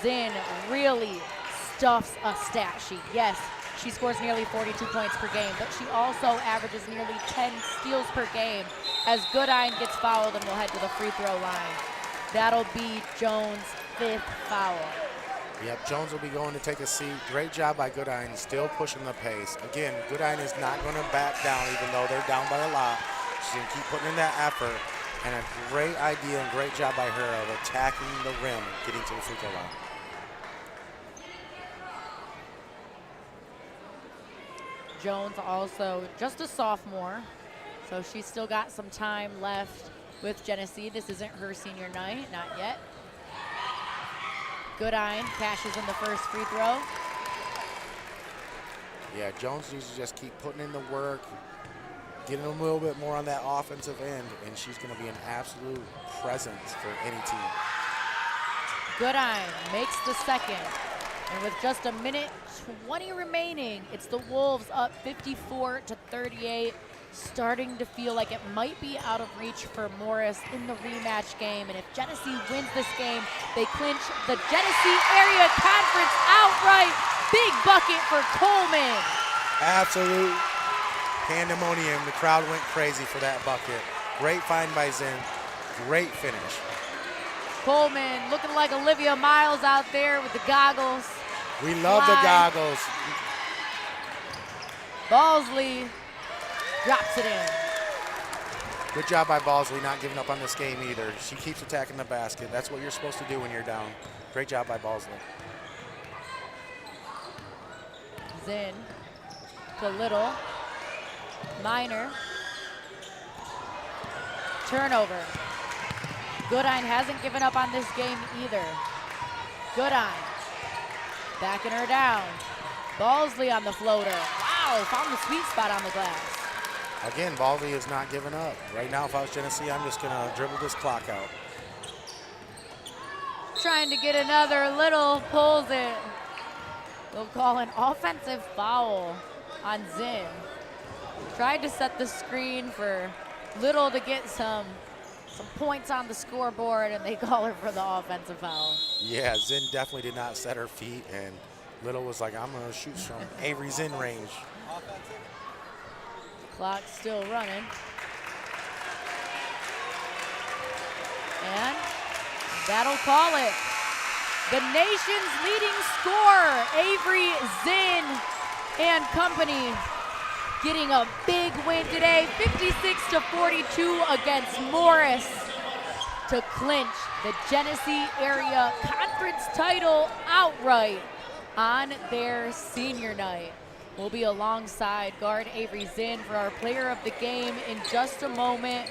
Zinn really stuffs a stat sheet. Yes, she scores nearly 42 points per game, but she also averages nearly 10 steals per game as Goodine gets fouled and will head to the free throw line. That'll be Jones' 5th foul. Yep, Jones will be going to take a seat. Great job by Goodine, still pushing the pace. Again, Goodine is not going to back down even though they're down by a lot. She's going to keep putting in that effort. And a great idea and great job by her of attacking the rim, getting to the free throw line. Jones also just a sophomore, so she's still got some time left with Genesee. This isn't her senior night, not yet. Goodine cashes in the first free throw. Yeah, Jones needs to just keep putting in the work, getting a little bit more on that offensive end, and she's going to be an absolute presence for any team. Goodine makes the second, and with just a minute 20 remaining, it's the Wolves up 54-38, starting to feel like it might be out of reach for Morris in the rematch game. And if Genesee wins this game, they clinch the Genesee Area Conference outright. Big bucket for Coleman. Absolute pandemonium. The crowd went crazy for that bucket. Great find by Zinn. Great finish. Coleman looking like Olivia Miles out there with the goggles. We love the goggles. Balsley drops it in. Good job by Balsley not giving up on this game either. She keeps attacking the basket. That's what you're supposed to do when you're down. Great job by Balsley. Zinn to Little. Minor. Turnover. Goodine hasn't given up on this game either. Goodine backing her down. Balsley on the floater. Wow, found the sweet spot on the glass. Again, Balsley is not giving up. Right now, if I was Genesee, I'm just going to dribble this clock out. Trying to get another. Little pulls it. They'll call an offensive foul on Zinn. Tried to set the screen for Little to get some points on the scoreboard, and they call her for the offensive foul. Yeah, Zinn definitely did not set her feet, and Little was like, I'm going to shoot from Avery Zinn range. Clock still running. And that'll call it. The nation's leading scorer, Avery Zinn and company, getting a big win today, 56-42 against Morris to clinch the Genesee Area Conference title outright on their senior night. We'll be alongside guard Avery Zinn for our player of the game in just a moment.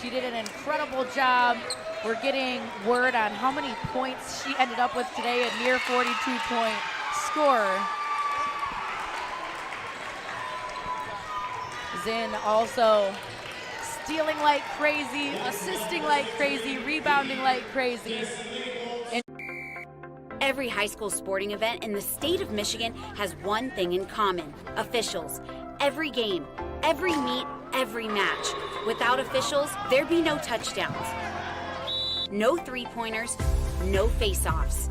She did an incredible job. We're getting word on how many points she ended up with today, a near 42-point score. Zinn also stealing like crazy, assisting like crazy, rebounding like crazy. Every high school sporting event in the state of Michigan has one thing in common: officials. Every game, every meet, every match. Without officials, there'd be no touchdowns, no three-pointers, no face-offs.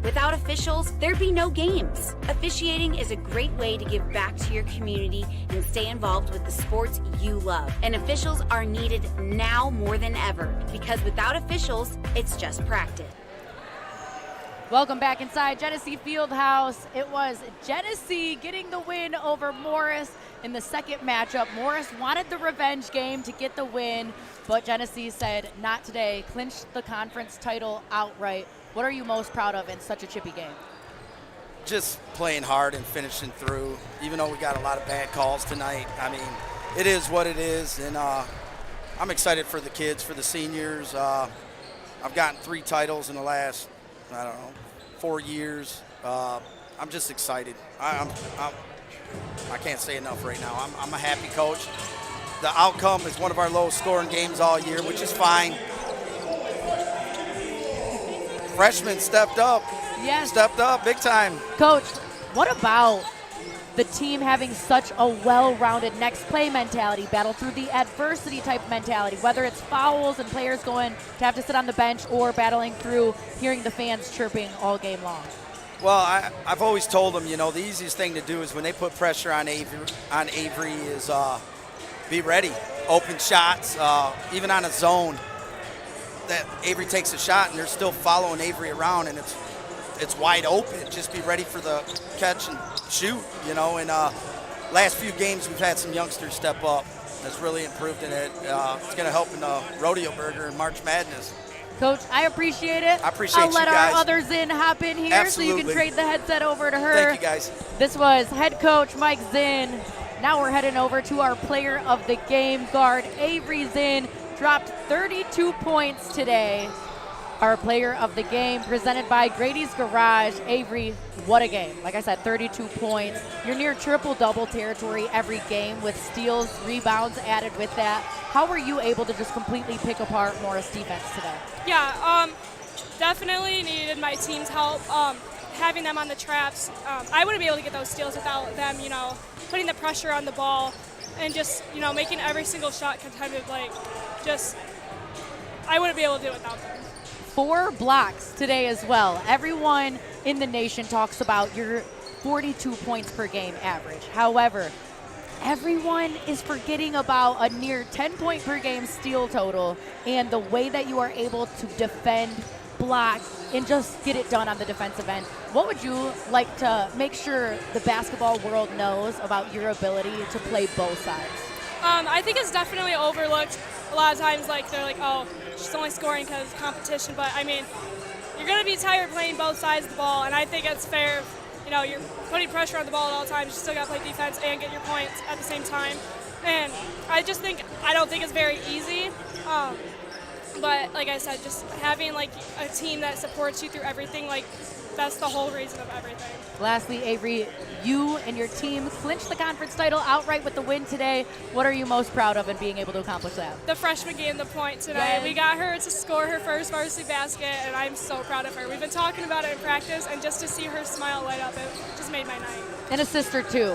Without officials, there'd be no games. Officiating is a great way to give back to your community and stay involved with the sports you love. And officials are needed now more than ever, because without officials, it's just practice. Welcome back inside Genesee Fieldhouse. It was Genesee getting the win over Morris in the second matchup. Morris wanted the revenge game to get the win, but Genesee said not today, clinched the conference title outright. What are you most proud of in such a chippy game? Just playing hard and finishing through, even though we got a lot of bad calls tonight. I mean, it is what it is, and I'm excited for the kids, for the seniors. I've gotten 3 titles in the last, 4 years. I'm just excited. I can't say enough right now. I'm a happy coach. The outcome is one of our lowest scoring games all year, which is fine. Freshmen stepped up. Yes. Stepped up big time. Coach, what about the team having such a well-rounded next play mentality, battle through the adversity type mentality, whether it's fouls and players going to have to sit on the bench or battling through hearing the fans chirping all game long? Well, I've always told them, the easiest thing to do is when they put pressure on Avery is be ready. Open shots, even on a zone that Avery takes a shot and they're still following Avery around and it's wide open. Just be ready for the catch and shoot, And last few games we've had some youngsters step up. That's really improved in it. It's going to help in the Rodeo Burger and March Madness. Coach, I appreciate it. I appreciate I'll you let guys. our others in hop in here Absolutely. so you can trade the headset over to her. Thank you, guys. This was head coach Mike Zinn. Now we're heading over to our player of the game, guard Avery Zinn. Dropped 32 points today. Our player of the game presented by Grady's Garage. Avery, what a game. Like I said, 32 points. You're near triple-double territory every game with steals, rebounds added with that. How were you able to just completely pick apart Morris defense today? Yeah, definitely needed my team's help. Having them on the traps, I wouldn't be able to get those steals without them, putting the pressure on the ball and just, making every single shot contended, I wouldn't be able to do it without them. 4 blocks today as well. Everyone in the nation talks about your 42 points per game average. However, everyone is forgetting about a near 10-point per game steal total and the way that you are able to defend, block, and just get it done on the defensive end. What would you like to make sure the basketball world knows about your ability to play both sides? I think it's definitely overlooked. A lot of times, they're like, oh, she's only scoring because of competition. But, you're going to be tired playing both sides of the ball, and I think it's fair. You're putting pressure on the ball at all times. You still got to play defense and get your points at the same time. And I don't think it's very easy. But, like I said, just having, a team that supports you through everything, that's the whole reason of everything. Lastly, Avery, you and your team clinched the conference title outright with the win today. What are you most proud of in being able to accomplish that? The freshman gained the point tonight. Yes. We got her to score her first varsity basket, and I'm so proud of her. We've been talking about it in practice, and just to see her smile light up, it just made my night. And a sister, too.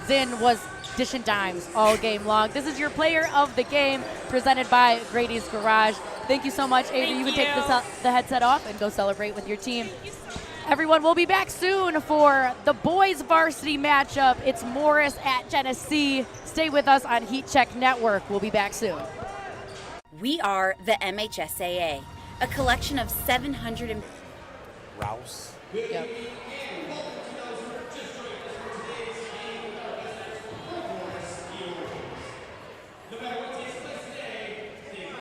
Zinn was dishing dimes all game long. This is your player of the game, presented by Grady's Garage. Thank you so much, Avery. You can take the headset off and go celebrate with your team. Everyone, we'll be back soon for the boys varsity matchup. It's Morrice at Genessee. Stay with us on Heat Check Network. We'll be back soon. We are the MHSAA, a collection of 700 Rouse. Yep.